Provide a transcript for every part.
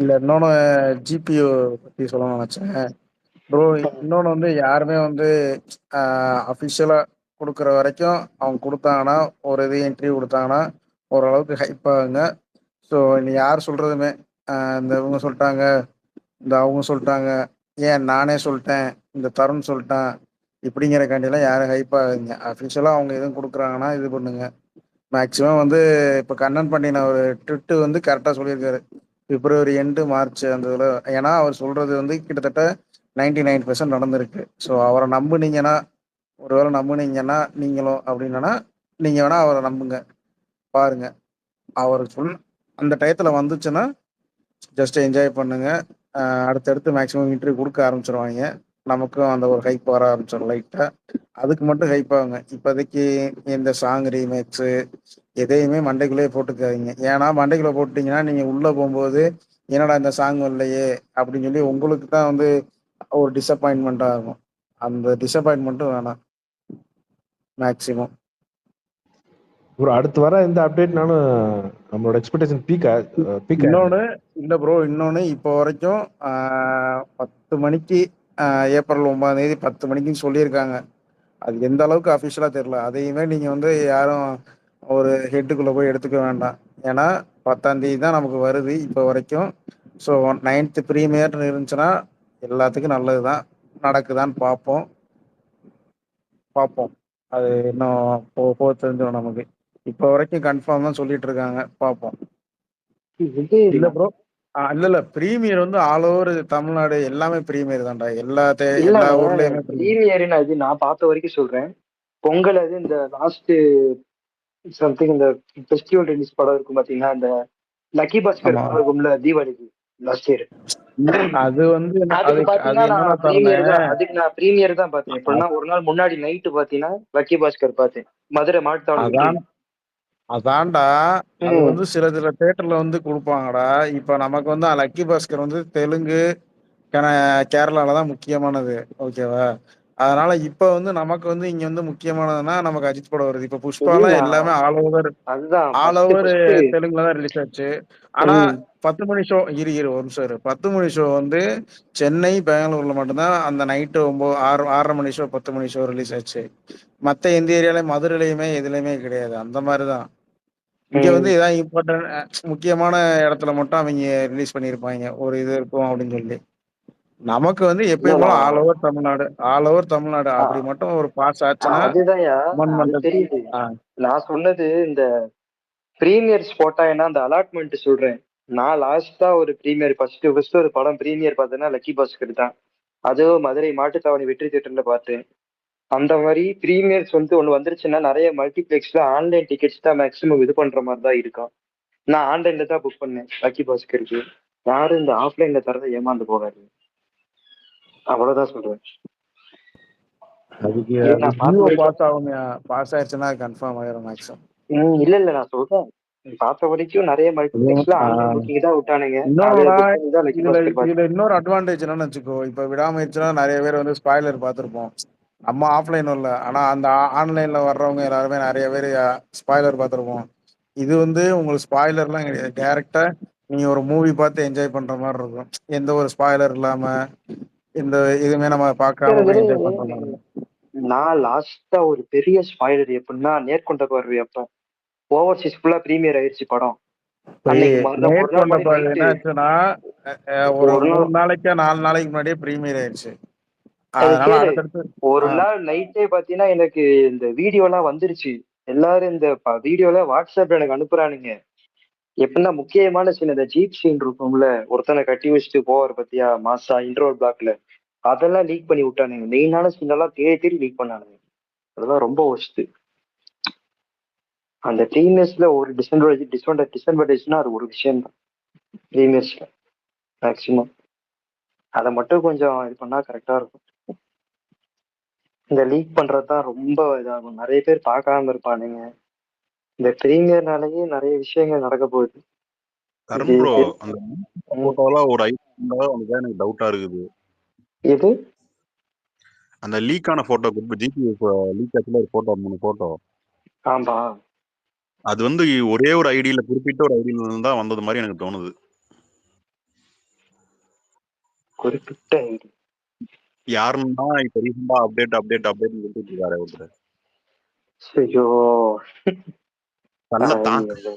இல்ல இன்னொன்னு ஜிபியு பத்தி சொல்லணும்னு நினைச்சேன் ப்ரோ. இன்னொன்னு வந்து யாருமே வந்து அஃபிஷியலா கொடுக்குற வரைக்கும் அவங்க கொடுத்தாங்கன்னா ஒரு இது இன்டர்வியூ கொடுத்தாங்கன்னா ஓரளவுக்கு ஹைப் ஆகுங்க. ஸோ நீ யார் சொல்றதுமே இந்த இவங்க சொல்லிட்டாங்க, இந்த அவங்க சொல்லிட்டாங்க, ஏன் நானே சொல்லிட்டேன், இந்த தருண் சொல்லிட்டான் இப்படிங்கிறக்காண்டிலாம் யாரும் ஹைப் ஆகுதுங்க. அஃபிஷியலாக அவங்க எதுவும் கொடுக்குறாங்கன்னா இது பண்ணுங்க. மேக்ஸிமம் வந்து இப்போ கண்ணன் பண்ணின ஒரு ட்விட்டு வந்து கரெக்டாக சொல்லியிருக்காரு. பிப்ரவரி எண்டு மார்ச் அந்த இதில், ஏன்னா அவர் சொல்றது வந்து கிட்டத்தட்ட 99% நடந்திருக்கு. ஸோ அவரை நம்புனீங்கன்னா, ஒருவேளை நம்புனீங்கன்னா நீங்களும் அப்படின்னா நீங்க வேணா அவரை நம்புங்க, பாருங்க. அவர் சொல் அந்த டயத்துல வந்துச்சுன்னா ஜஸ்ட் என்ஜாய் பண்ணுங்க. அடுத்தடுத்து மேக்ஸிமம் இன்டர்வியூ கொடுக்க ஆரம்பிச்சிருவாங்க. நமக்கும் அந்த ஒரு ஹைப் வர ஆரம்பிச்சிடும் லைட்டா. அதுக்கு மட்டும் ஹைப் ஆகுங்க. இப்போதைக்கு இந்த சாங் ரீமேக்ஸு எதையுமே மண்டைக்குள்ளேயே போட்டுக்காதீங்க. ஏன்னா மண்டைக்குள்ள போட்டீங்கன்னா நீங்க உள்ள போகும்போது என்னடா இந்த சாங் வரலையே அப்படின்னு சொல்லி உங்களுக்கு தான் வந்து ஒரு டிசப்பாயின்மெண்ட் ஆகும். அந்த டிசப்பாயின்மெண்ட்டும் வேணாம் மேக்ஸிமம். ப்ரோ அடுத்து வர இந்த அப்டேட்னாலும் நம்மளோட எக்ஸ்பெக்டேஷன் பீக் இன்னொன்னு இல்ல ப்ரோ, இன்னொன்னு இப்போ வரைக்கும் 10 மணிக்கு ஏப்ரல் 9 10 மணிக்குன்னு சொல்லியிருக்காங்க. அது எந்த அளவுக்கு அஃபிஷியலா தெரியல. அதையுமே நீங்க வந்து யாரும் ஒரு ஹெட்டுக்குள்ள போய் எடுத்துக்க வேண்டாம். ஏன்னா 10ஆம் தேதி தான் நமக்கு வருது இப்போ வரைக்கும். ஸோ 9th ப்ரீமியர்னு இருந்துச்சுன்னா எல்லாத்துக்கும் நல்லதுதான். நடக்குதான்னு பார்ப்போம். அது இன்னும் போக தெரிஞ்சிடும் நமக்கு. இப்போ வரைக்கும் கன்ஃபார்ம் தான் சொல்லிட்டு இருக்காங்க, பார்ப்போம். இல்ல ப்ரோ, இல்ல பிரீமியர் வந்து ஆல் ஓவர் தமிழ்நாடு எல்லாமே பிரீமியர் தான்டா. எல்லா ஊர்லயுமே பிரீமியர் அது நான் பார்த்த வரைக்கும் சொல்றேன். பொங்கல் அது இந்த லாஸ்ட் சம்திங் இந்த ஃபெஸ்டிவல் ரிலீஸ் படம் இருக்கும் பாத்தீங்கன்னா, இந்த லக்கி பாஸ்கர் இருக்கும்ல தீபாவளிக்கு லாஸ்ட் இயர், அது வந்து அதுக்கு பாத்தீங்கன்னா நான் பிரீமியர் தான், அதுக்கு நான் பிரீமியர் தான் பார்த்தேன். எப்படின்னா ஒரு நாள் முன்னாடி நைட்டு பாத்தீங்கன்னா லக்கி பாஸ்கர் பார்த்தேன் மதுரை மாட்டுத்தாவணி. அதான்டா, அது வந்து சில தியேட்டர்ல வந்து கொடுப்பாங்கடா. இப்ப நமக்கு வந்து லக்கி பாஸ்கர் வந்து தெலுங்கு கேரளால தான் முக்கியமானது, ஓகேவா? அதனால இப்ப வந்து நமக்கு வந்து இங்க வந்து முக்கியமானதுன்னா நமக்கு அஜித் படம் வருது. இப்ப புஷ்பாலாம் எல்லாமே ஆல் ஓவர் தெலுங்குல தான் ரிலீஸ் ஆச்சு. ஆனா 10 மணி ஷோ ஒரு நிமிஷம் இரு. 10 மணி ஷோ வந்து சென்னை பெங்களூர்ல மட்டும்தான் அந்த நைட்டு 6:30 மணி ஷோ 10 மணி ஷோ ரிலீஸ் ஆச்சு. மத்த எந்த ஏரியால மதுரையிலயுமே எதுலையுமே கிடையாது. அந்த மாதிரிதான் இங்க வந்து இதான் இம்பார்ட்டன்ட் முக்கியமான இடத்துல மட்டும் அவங்க ரிலீஸ் பண்ணிருப்பாங்க, ஒரு இது இருக்கும் அப்படின்னு சொல்லி. நமக்கு வந்து எப்பயும் போல ஆல் ஓவர் தமிழ்நாடு அப்படி மட்டும் ஒரு பாஸ் ஆச்சுன்னா தெரியுது. நான் சொன்னது இந்த பிரீமியர்ஸ் போட்டா என்ன அந்த அலாட்மெண்ட் சொல்றேன். நான் லாஸ்டா ஒரு பிரீமியர் ஃபர்ஸ்ட் ஒரு படம் பிரீமியர் பார்த்தேன்னா லக்கி பாஸ்கர் தான். அதுவும் மதுரை மாட்டுத்தாவணி வெற்றி தியேட்டர்ல பார்த்தேன். அந்த மாதிரி பிரீமியர்ஸ் வந்து ஒண்ணு வந்துருச்சுன்னா நிறைய மல்டிபிளெக்ஸ்ல ஆன்லைன் டிக்கெட்ஸ் தான் மேக்ஸிமம் இது பண்ற மாதிரி தான் இருக்கும். நான் ஆன்லைன்ல தான் புக் பண்ணேன் லக்கி பாஸ்கருக்கு. யாரும் இந்த ஆஃப்லைன்ல தரதை ஏமாந்து போகாது, அவ்வளவுதான் சொல்றேன். பாஸ் ஆயிடுச்சுன்னா கன்ஃபார்ம் ஆயிரும் மேக்ஸிமம். இல்ல நான் சொல்றேன் பார்த்த வரைக்கும் நிறைய மல்டிபிளெக்ஸ்ல ஆன்லைன் புக்கிங் தான் விட்டானுங்க. இதுல இன்னொரு அட்வான்டேஜ் என்னன்னு வச்சுக்கோ, இப்ப விடாமுயற்சினா நிறைய பேர் வந்து ஸ்பாய்லர் பார்த்திருப்போம். நம்ம ஆஃப்லைன் இல்ல, ஆனா அந்த ஆன்லைன்ல வர்றவங்க எல்லாருமே நிறைய பேர் ஸ்பாய்லர் பார்த்திருப்போம். இது வந்து உங்களுக்கு ஸ்பாய்லர்லாம் கிடையாது. டைரக்டா நீங்க ஒரு மூவி பார்த்து என்ஜாய் பண்ற மாதிரி இருக்கும். எந்த ஒரு ஸ்பாய்லர் இல்லாம இந்த இதுமே நம்ம பார்க்காம என்ஜாய் பண்ற மாதிரி இருக்கும். நான் லாஸ்டா ஒரு பெரிய ஸ்பாய்லர் எப்படின்னா நேர்கொண்ட பார்வை அப்ப ஓவர்சீஸ் ஃபுல்லா பிரீமியர் ஆயிடுச்சு படம். என்னாச்சுன்னா ஒரு 3 நாளைக்கா 4 நாளைக்கு முன்னாடியே பிரீமியர் ஆயிடுச்சு. ஒரு நாள் நைட்டே பாத்தீங்கன்னா எனக்கு இந்த வீடியோ எல்லாம் வந்துருச்சு. எல்லாரும் இந்த வீடியோல வாட்ஸ்அப்ல எனக்கு அனுப்புறானுங்க. எப்படின்னா முக்கியமான சீன் இந்த ஜீப் சீன் இருக்கும்ல, ஒருத்தனை கட்டி வச்சுட்டு போவார் பத்தியா மாசா இன்ட்ரோல் பிளாக்ல, அதெல்லாம் லீக் பண்ணி விட்டானுங்க. மெயினான சீன் எல்லாம் தேடி லீக் பண்ணானுங்க. அதெல்லாம் ரொம்ப ஒஸ்ட். அந்த பிரீமியர்ஸ்ல ஒரு டிஸ்அட்வான்டேஜ்னா அது ஒரு விஷயம் தான். பிரீமியர்ஸ்ல மேக்சிமம் அதை மட்டும் கொஞ்சம் இது பண்ணா கரெக்டா இருக்கும். இந்த லீக் பண்றதுதான் ரொம்ப இதாகும். நிறைய பேர் பார்க்காம இருப்பானுங்க. இந்த பிரீமியர்னாலேயே நிறைய விஷயங்கள் நடக்க போகுது. எனக்கு டவுட்டா இருக்குது. எது அந்த லீக்கான போட்டோ ஜிபி லீக் ஆச்சுல ஒரு போட்டோ 3 போட்டோ. ஆமா, அது வந்து ஒரே ஒரு ஐடியில குறிப்பிட்ட ஒரு ஐடியில தான் வந்தது மாதிரி எனக்கு தோணுது. குறிப்பிட்ட ஐடி யாருன்னா இப்ப ரீசெண்டா அப்டேட் கொடுத்துட்டு இருக்காரு ஒருத்தர். ஐயோ நல்ல தாங்க ஐயோ.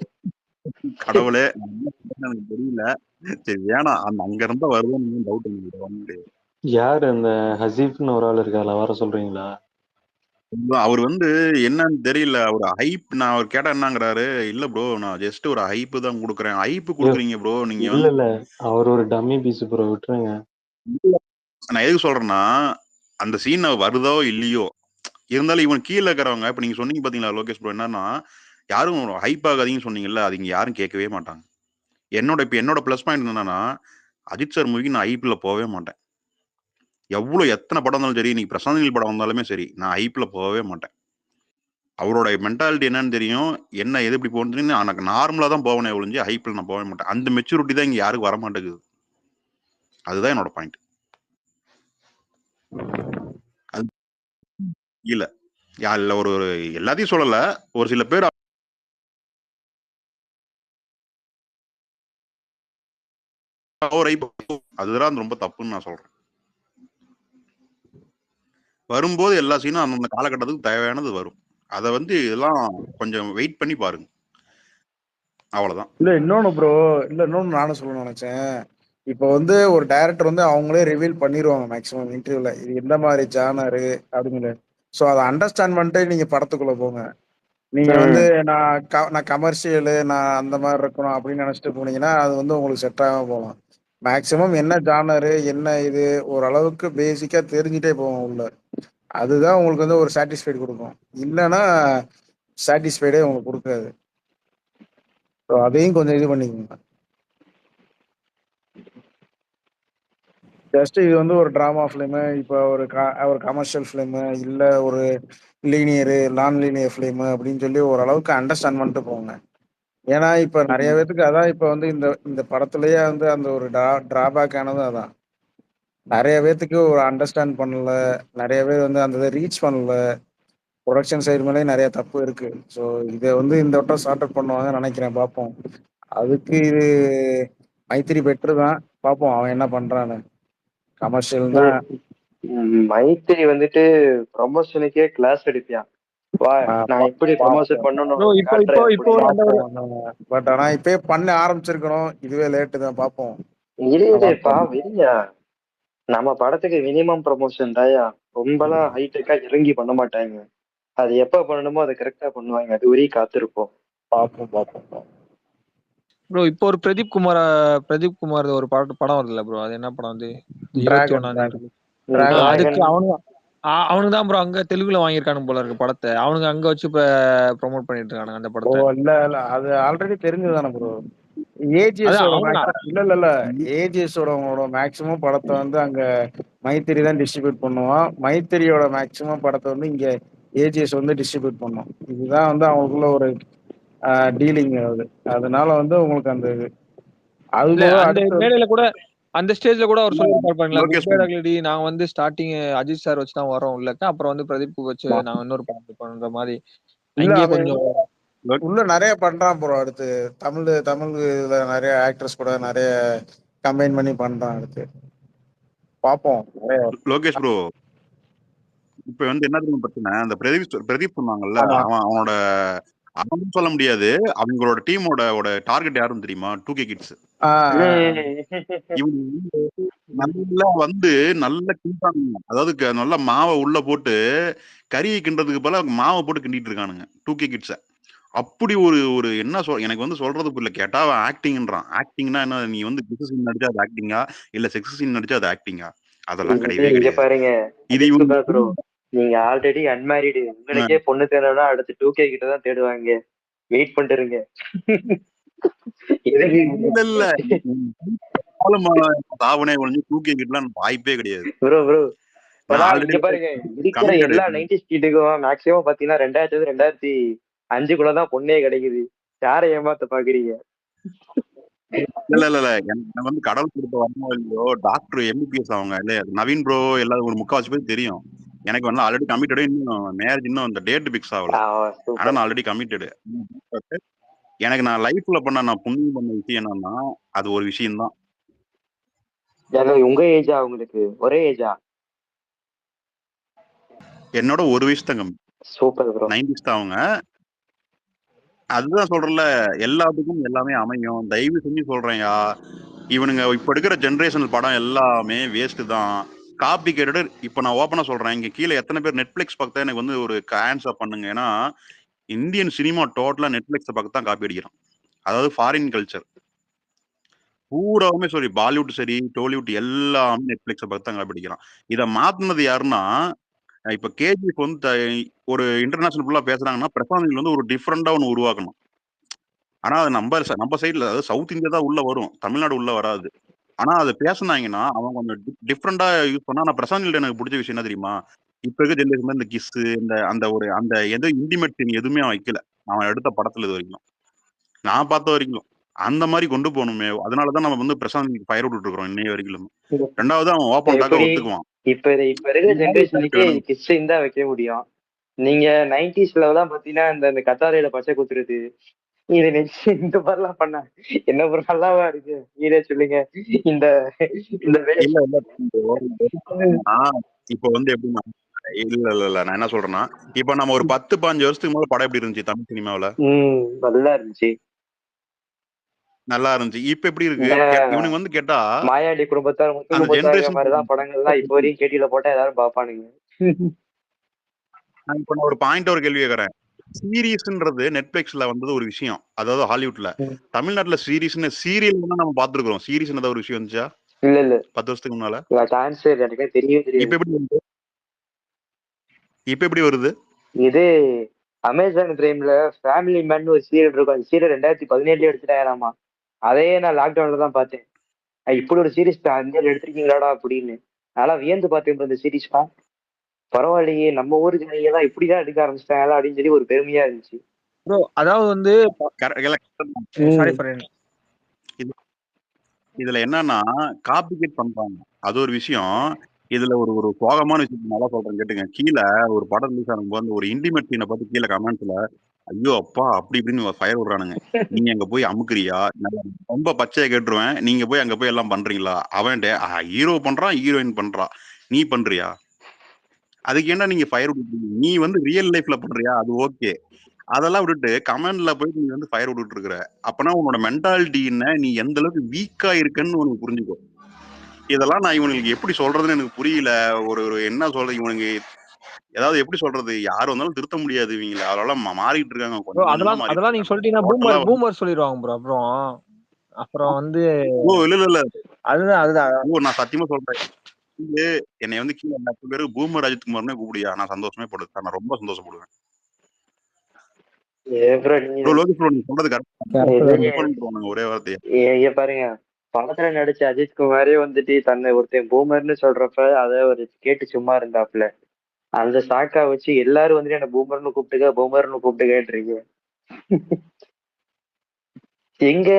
கடவுளே, நான் என்ன பண்றேன்னு எனக்கு தெரியல. சரி வேணாம், அங்க இருந்தா வருதுன்னு டவுட் எனக்கு. யார் அந்த ஹசீஃப்னு ஒரு ஆள் இருக்கார்ல, வர சொல்றீங்களா? அவர் வந்து என்னன்னு தெரியல. ஒரு ஹைப் நான் அவர் கேட்டா என்னங்கிறாரு, இல்ல ப்ரோ நான் ஜஸ்ட் ஒரு ஹைப் தான் கொடுக்குறேன். ஹைப் கொடுக்குறீங்க ப்ரோ நீங்க இல்ல இல்ல, அவர் ஒரு டம்மி பீஸ் ப்ரோ, விட்டுருங்க. நான் எதுக்கு சொல்றேன்னா, அந்த சீன் வருதோ இல்லையோ இருந்தாலும் இவன் கீழே இருக்கிறவங்க, இப்ப நீங்க சொன்னீங்க பாத்தீங்களா லோகேஷ் ப்ரோ, என்னன்னா யாரும் ஹைப் ஆகாதீங்கன்னு சொன்னீங்கல்ல, அது இங்க யாரும் கேட்கவே மாட்டாங்க. என்னோட பிளஸ் பாயிண்ட் என்னன்னா, அஜித் சார் மூவிக்கு நான் ஐபிஎல்ல போகவே மாட்டேன். எத்தனை படம் வந்தாலும் சரி, நீ பிரசாந்த் நீல் படம் வந்தாலுமே சரி, நான் ஐபிஎல்ல போகவே மாட்டேன். அவரோட மென்டாலிட்டி என்னன்னு தெரியும், என்ன எது இப்படி போகணுன்னு எனக்கு நார்மலா தான் போவேனே ஒழிஞ்சு ஐபிஎல் நான் போகவே மாட்டேன். அந்த மெச்சூரிட்டி தான் இங்க யாருக்கும் வர மாட்டேங்குது. அதுதான் என்னோட பாயிண்ட். அது இல்ல இல்ல ஒரு எல்லாத்தையும் சொல்லல, ஒரு சில பேர் அதுதான் ரொம்ப தப்புன்னு நான் சொல்றேன். வரும்போது எல்லா சீனும் அந்தந்த காலகட்டத்துக்கு தேவையானது வரும். அதை வந்து இதெல்லாம் கொஞ்சம் வெயிட் பண்ணி பாருங்க, அவ்வளவுதான். இல்ல இன்னொன்னு நானும் சொல்லணும்னு நினைச்சேன். இப்போ வந்து ஒரு டைரக்டர் வந்து அவங்களே ரிவீல் பண்ணிடுவாங்க மேக்ஸிமம் இன்டர்வியூல, இது எந்த மாதிரி ஜானரு அப்படின்னு. ஸோ அதை அண்டர்ஸ்டாண்ட் பண்ணிட்டு நீங்க படத்துக்குள்ள போங்க. நீங்க வந்து நான் கமர்ஷியலு நான் அந்த மாதிரி இருக்கணும் அப்படின்னு நினைச்சிட்டு போனீங்கன்னா அது வந்து உங்களுக்கு செட் ஆகாம போகலாம். மேக்ஸிமம் என்ன ஜானரு என்ன இது ஓரளவுக்கு பேசிக்கா தெரிஞ்சுட்டே போவோம் உள்ள. அதுதான் உங்களுக்கு வந்து ஒரு சாட்டிஸ்ஃபைடு கொடுக்கும். இல்லைன்னா சாட்டிஸ்ஃபைடே உங்களுக்கு கொடுக்காது. ஸோ அதையும் கொஞ்சம் இது பண்ணிக்கோங்க. ஜஸ்ட் இது வந்து ஒரு ட்ராமா ஃபிலிமு, இப்போ ஒரு கமர்ஷியல் ஃபிலிமு, இல்லை ஒரு லீனியரு நான் லீனியர் ஃபிலிமு அப்படின்னு சொல்லி ஓரளவுக்கு அண்டர்ஸ்டாண்ட் பண்ணிட்டு போங்க. ஏன்னா இப்போ நிறைய பேத்துக்கு அதான் இப்போ வந்து இந்த இந்த படத்துலயே வந்து அந்த ஒரு டிராபேக் ஆனதும் அதான். நிறைய பேத்துக்கு ஒரு அண்டர்ஸ்டாண்ட் பண்ணல, நிறைய பேர் வந்து அந்த இதை ரீச் பண்ணல. ப்ரொடக்ஷன் சைடு மேலே நிறைய தப்பு இருக்கு. ஸோ இதை வந்து இந்த வட்டம் சார்ட் அவுட் பண்ணுவாங்கன்னு நினைக்கிறேன். பார்ப்போம். அதுக்கு இது மைத்திரி பெட்ரு தான். பார்ப்போம் அவன் என்ன பண்றான்னு. கமர்ஷியல் தான். மைத்திரி வந்துட்டு ப்ரொமோஷனுக்கே கிளாஸ் எடுப்பியான். வா நான் எப்படி ப்ரொமோஷன் பண்ணணும் பட் ஆனா இப்பயே பண்ண ஆரம்பிச்சிருக்கணும். இதுவே லேட்டு தான். பார்ப்போம். இல்லப்பா வெளியா நம்ம படத்துக்கு மினிமம் ப்ரொமோஷன் தாயா. ரொம்பலாம் ஹைடெக்கா இறங்கி பண்ண மாட்டாங்க. அது எப்ப பண்ணணுமோ அதை கரெக்டா பண்ணுவாங்க. அது வரையும் காத்திருப்போம். பார்ப்போம். ப்ரோ இப்போ ஒரு பிரதீப் குமார் ஒரு படம் வருதுல்ல ப்ரோ, அது என்ன படம் வந்து 21 அதுக்கு அவனுக்கு தான் ப்ரோ அங்க தெலுங்குல வாங்கியிருக்கானு போல இருக்கு படத்தை. அவனுக்கு அங்க வச்சு இப்ப ப்ரோமோட் பண்ணிட்டு இருக்கானுங்க அந்த படத்தை. இல்ல அது ஆல்ரெடி தெரிஞ்சதுதானே ப்ரோ. ஏஜிஎஸோட மேக்சிமம் படத்தை வந்து அங்க மைத்திரி தான் டிஸ்ட்ரிபியூட் பண்ணுவான். மைத்திரியோட மேக்சிமம் படத்தை வந்து இங்க ஏஜிஎஸ் வந்து டிஸ்ட்ரிபியூட் பண்ணும். இதுதான் வந்து அவங்களுக்குள்ள ஒரு டீலிங் ஆகுது. அதனால வந்து உங்களுக்கு அந்த இது அந்த மேடையில கூட அந்த ஸ்டேஜ்ல கூட அவர் சொல்லிருப்பாரு, நாங்க வந்து ஸ்டார்டிங் அஜித் சார் வச்சு தான் வரோம் உள்ளக்க, அப்புறம் வந்து பிரதீப் வச்சு நாங்க இன்னொரு படம் பண்ற மாதிரி கொஞ்சம் உள்ள நிறைய பண்றான் ப்ரோ. அடுத்து தமிழ்ல நிறைய ஆக்டர்ஸ் கூட நிறைய கம்பைன் பண்ணி பண்றான். அடுத்து பாப்போம். லோகேஷ் ப்ரோ இப்ப வந்து என்ன தெரியும் பிரச்சனை, அந்த பிரதீப் சொன்னாங்கல்ல, அவன் சொல்ல முடியாது. அவங்களோட டீமோட டார்கெட் யாரும் தெரியுமா? 2K kids. இவங்க நல்லா வந்து நல்ல கிண்டானுங்க. அதாவது நல்ல மாவை உள்ள போட்டு கறியை கிண்டதுக்கு போல மாவை போட்டு கிண்டிட்டு இருக்கானுங்க 2K கிட்ஸ. அப்படி ஒரு என்ன எனக்கு வந்து சொல்றது புரியல. கேட்டா அவன் ஆக்டிங்ன்றான். ஆக்டிங்னா என்ன? நீ வந்து கிஸ் சீன் நடிச்சா அது ஆக்டிங்கா, இல்ல செக்ஸ் சீன் நடிச்சா அது ஆக்டிங்கா? அதெல்லாம் கிடையவே கிடையாது. பாருங்க, இது இவங்க நீங்க ஆல்ரெடி அன்மேரிடு, உங்களுக்கே பொண்ணு தேடணும்னா அடுத்து 2K கிட்ட தான் தேடுவாங்க. வெயிட் பண்ணிருங்க. இல்ல சாவனே ஒழிஞ்சு 2K கிட்டலாம் வாய்ப்பே கிடையாது ப்ரோ. இங்க பாருங்க, இருக்கிற எல்லா 90s கிட்டுக்கும் மேக்ஸிமம் பாத்தீங்கன்னா 2000-2005 பொண்ணே கிடைக்குது. யாரை ஏமாத்த பாக்குறீங்க? இல்ல எனக்கு வந்து கடவுள் கொடுத்த வரமோ இல்லையோ, டாக்டர் எம்பிபிஎஸ் அவங்க இல்ல நவீன் ப்ரோ எல்லாரும் ஒரு முக்காவாசி பேர் தெரியும். எனக்கு வந்து ஆல்ரெடி கமிட்டடு. இன்னும் மேரேஜ் இன்னும் அந்த டேட் பிக்ஸ் ஆகல. ஆனா நான் ஆல்ரெடி கமிட்டடு. எனக்கு நான் லைஃப்ல நான் புண்ணியம் பண்ண விஷயம் என்னன்னா அது ஒரு விஷயம் தான். உங்க ஏஜா உங்களுக்கு? ஒரே ஏஜா? என்னோட ஒரு வயசு தான் கம்மி. Super bro. 90s தான் அவங்க. அதுதான் சொல்றேன்ல, எல்லாத்துக்கும் எல்லாமே அமையும். தயவு செஞ்சு சொல்றேன்யா, இவனுங்க இப்ப எடுக்கிற ஜெனரேஷன் படம் எல்லாமே வேஸ்ட் தான். காப்பி கேட்டு இப்ப நான் ஓப்பனா சொல்றேன், இங்க கீழே எத்தனை பேர் நெட்ஃபிளிக்ஸ் பக்கத்தை எனக்கு வந்து ஒரு ஆன்சர் பண்ணுங்க. ஏன்னா இந்தியன் சினிமா டோட்டலா நெட்ஃபிளிக்ஸ் பக்கத்து தான் காப்பி அடிக்கிறான். அதாவது ஃபாரின் கல்ச்சர் பூராவுமே சரி, பாலிவுட் சரி, டோலிவுட் எல்லாமே நெட்ஃபிளிக்ஸ் பக்கத்து தான் காப்பி அடிக்கிறான். இதை மாத்தினது யாருன்னா, இப்ப கேஜிஎஃப் வந்து ஒரு இன்டர்நேஷனல் ஃபுல்லா பேசுறாங்கன்னா பிரசாந்த் வந்து ஒரு டிஃப்ரெண்டா ஒன்று உருவாக்கணும். ஆனா அது நம்ம சைட்ல, அதாவது சவுத் இந்தியா தான் உள்ள வரும், தமிழ்நாடு உள்ள வராது. ஆனா அது பேசுனாங்கன்னா அவன் கொஞ்சம் டிஃப்ரெண்டா யூஸ் பண்ணா. நான் பிரசாந்த் எனக்கு பிடிச்ச விஷயம் என்ன தெரியுமா, இப்ப இருக்க ஜென்ரேஷன் இந்த கிஸ், இந்த அந்த ஒரு அந்த எதோ இன்டிமேட் சீன் எதுவுமே அவன் வைக்கல அவன் எடுத்த படத்துல இது வரைக்கும், நான் பார்த்த வரைக்கும். அந்த மாதிரி கொண்டு போகணுமே, அதனாலதான் நம்ம வந்து பிரசாந்த் ஃபயர் விட்டுட்டு இருக்கிறோம் இன்னைய வரைக்கும். ரெண்டாவது அவன் ஓப்பன் டாக்கா ஒத்துக்குவான். இப்ப இருக்க ஜெனரேஷனுக்கு கிஸ் தான் வைக்க முடியும். நீங்க 90ஸ்ல தான் பாத்தீங்கன்னா இந்த கத்தாரையில பச்சை குத்துறது, இது நெக்ஸ்ட் இந்த மாதிரிலாம் பண்ண என்ன ஒரு நல்லாவா இருக்கு? நீங்களே சொல்லுங்க. இந்த இந்த இப்ப வந்து எப்படின்னா, இல்ல நான் என்ன சொல்றேன்னா, இப்ப நம்ம ஒரு 10-15 வருஷத்துக்கு மேல படம் எப்படி இருந்துச்சு தமிழ் சினிமாவில? நல்லா இருந்துச்சு, நல்லா இருந்துச்சு. இப்ப எப்படி இருக்கு? இவனுக்கு வந்து கேட்டா மாயாண்டி குடும்பத்தார், அந்த ஜெனரேஷன் மாதிரிதான் படங்கள்லாம் இப்ப வரையும் கேட்டில போட்டா எல்லாரும் பாப்பானுங்க. இப்ப நான் ஒரு பாயிண்ட் ஒரு கேள்வி கேட்கறேன். சீரீஸ்ன்றது நெட்ஃபிளிக்ஸ்ல வந்தது ஒரு விஷயம், அதாவது ஹாலிவுட்ல. தமிழ்நாட்டுல சீரீஸ்னு சீரியல் நம்ம பாத்துருக்கோம். சீரீஸ் ஒரு விஷயம் இருந்துச்சா? இல்ல 10 வருஷத்துக்கு முன்னால. எனக்கு தெரியவே தெரியாது. இப்ப எப்படி வருது? இது அமேசான் பிரைம்ல ஃபேமிலி மேன் ஒரு சீரியல் இருக்கும். அந்த சீரியல் 2017 எடுத்துட்டாராமா. அதையே நான் லாக்டவுன்ல தான் பார்த்தேன். இப்படி ஒரு சீரீஸ் எடுத்திருக்கீங்களாடா அப்படின்னு. அதெல்லாம் வியந்து பார்த்தேன் இந்த சீரீஸ் தான். பரவாயில்லையே, நம்ம ஊரு ஜனங்க தான் இப்படிதான் எடுக்க ஆரம்பிச்சிட்டாங்களா அப்படின்னு சொல்லி ஒரு பெருமையா இருந்துச்சு. ப்ரோ அதாவது வந்து இதுல என்னன்னா காப்பிகேட் பண்றாங்க, அது ஒரு விஷயம். இதுல ஒரு ஒரு சோகமான விஷயம் நல்லா சொல்றேன் கேட்டுங்க. கீழே ஒரு படம் ரிலீஸ் ஆகும்போது ஒரு இன்டிமேட் சீனை பார்த்து கீழே கமெண்ட்ஸ்ல ஐயோ அப்பா அப்படி இப்படின்னு ஃபயர் விடுறானுங்க. நீங்க அங்க போய் அமுக்குறியா? ரொம்ப பச்சையா கேட்டுருவேன். நீங்க போய் அங்க போய் எல்லாம் பண்றீங்களா? அவன் ஹீரோ பண்றான், ஹீரோயின் பண்றா, நீ பண்றியா? அதுக்கு என்ன நீங்க ஃபயர் விட்டுருக்கீங்க? நீ வந்து ரியல் லைஃப்ல பண்றியா? அது ஓகே. அதெல்லாம் விட்டுட்டு கமெண்ட்ல போய் நீ வந்து ஃபயர் விட்டுட்டு இருக்கிற. அப்பனா உன்னோட மென்டாலிட்டி என்ன, நீ எந்த அளவுக்கு வீக்கா இருக்குன்னு உனக்கு புரிஞ்சுக்கோ. இதெல்லாம் நான் இவனுக்கு எப்படி சொல்றதுன்னு எனக்கு புரியல. ஒரு என்ன சொல்றது, இவனுக்கு ஏதாவது எப்படி சொல்றது, யாரு வந்தாலும் திருத்த முடியாது இவங்கள. அதெல்லாம் மாறிட்டு இருக்காங்க. அதெல்லாம் நீங்க சொல்லிட்டீங்கன்னா பூமர் சொல்லிடுவாங்க ப்ரோ. அப்புறம் வந்து இல்ல அதுதான் நான் சத்தியமா சொல்றேன். என்னை வந்து கீழே 10 பேருக்கு பூமர் அஜித்குமார்னே கூப்பிடியா, நான் சந்தோஷமே படுவேன். நான் ரொம்ப சந்தோஷப்படுவேன். ஒரே வார்த்தையா பாருங்க, படத்துல நடிச்ச அஜித்குமாரே வந்துட்டு தன்னை ஒருத்தன் பூமர்னு சொல்றப்ப அதை ஒரு கேட்டு சும்மா இருந்தாப்ல. அந்த சாக்கா வச்சு எல்லாரும் வந்துட்டு என்ன பூமர்னு கூப்பிட்டு கேட்டுருக்கீங்க. எங்க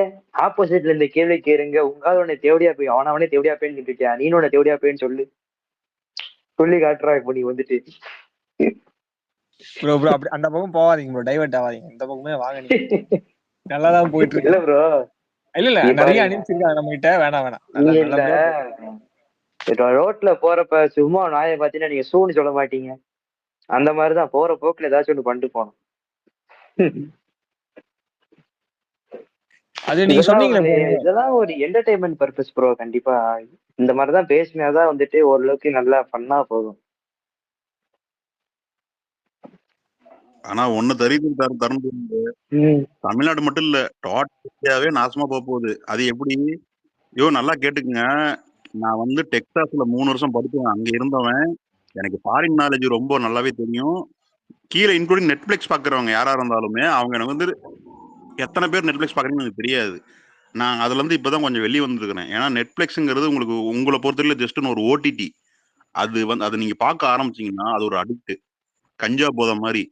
ஆப்போசிட்ல இந்த கேள்வி கேளுங்க, உங்களால உன்னை தேவடியா போய் அவனே தேவடியா போயின்னு இருக்கியா, நீனு உன்னை தேவடியா போயின்னு சொல்லி காட்டுறா இப்ப நீ வந்துட்டு. ப்ரோ அப்படி அந்த பக்கம் போவாதீங்க ப்ரோ, டைவர்ட் ஆவாதீங்க, இந்த பக்கமே வாங்க. நீங்க நல்லாதான் போயிட்டு இருக்கு. இல்ல ப்ரோ, இல்ல நிறைய அனுப்பிச்சிருக்காங்க நம்ம கிட்ட, வேணாம். ரோட்ல போறப்ப சும்மா நாயை பாத்தீங்கன்னா நீங்க சூன்னு சொல்ல மாட்டீங்க. அந்த மாதிரிதான் போற போக்குல ஏதாச்சும் ஒண்ணு பண்ணிட்டு போனோம். அது நீங்க சொன்னீங்களே, இதெல்லாம் ஒரு என்டர்டைன்மெண்ட் பர்பஸ் ப்ரோ. கண்டிப்பா இந்த மாதிரிதான் பேசினாதான் வந்துட்டு ஓரளவுக்கு நல்லா ஃபன்னா போகும். ஆனா ஒண்ணு தருணம் தமிழ்நாடு மட்டும் இல்ல, டோட்டலாவே நாசமா போகுது. அது எப்படி? நல்லா கேட்டுக்குங்க. நான் வந்து டெக்சாஸ்ல 3 வருஷம் படிச்சேன். அங்க இருந்தவன், எனக்கு ஃபாரின் நாலேஜ் ரொம்ப நல்லாவே தெரியும். கீழே இன்க்ளூடிங் நெட்ஃபிளிக்ஸ் பாக்குறவங்க யாரா இருந்தாலுமே அவங்க எனக்கு வந்து எத்தனை பேர் நெட்ஃபிளிக்ஸ் பாக்குறீங்கன்னு எனக்கு தெரியாது. நான் அதுல இருந்து இப்பதான் கொஞ்சம் வெளியே வந்துருக்கிறேன். ஏன்னா நெட்ஃபிளிக்ஸ்ங்கிறது உங்களை பொறுத்தவரையில ஜஸ்ட் ஒரு ஓடிடி. அது வந்து அதை நீங்க பார்க்க ஆரம்பிச்சீங்கன்னா அது ஒரு அடிக்ட், கஞ்சா போதை மாதிரி.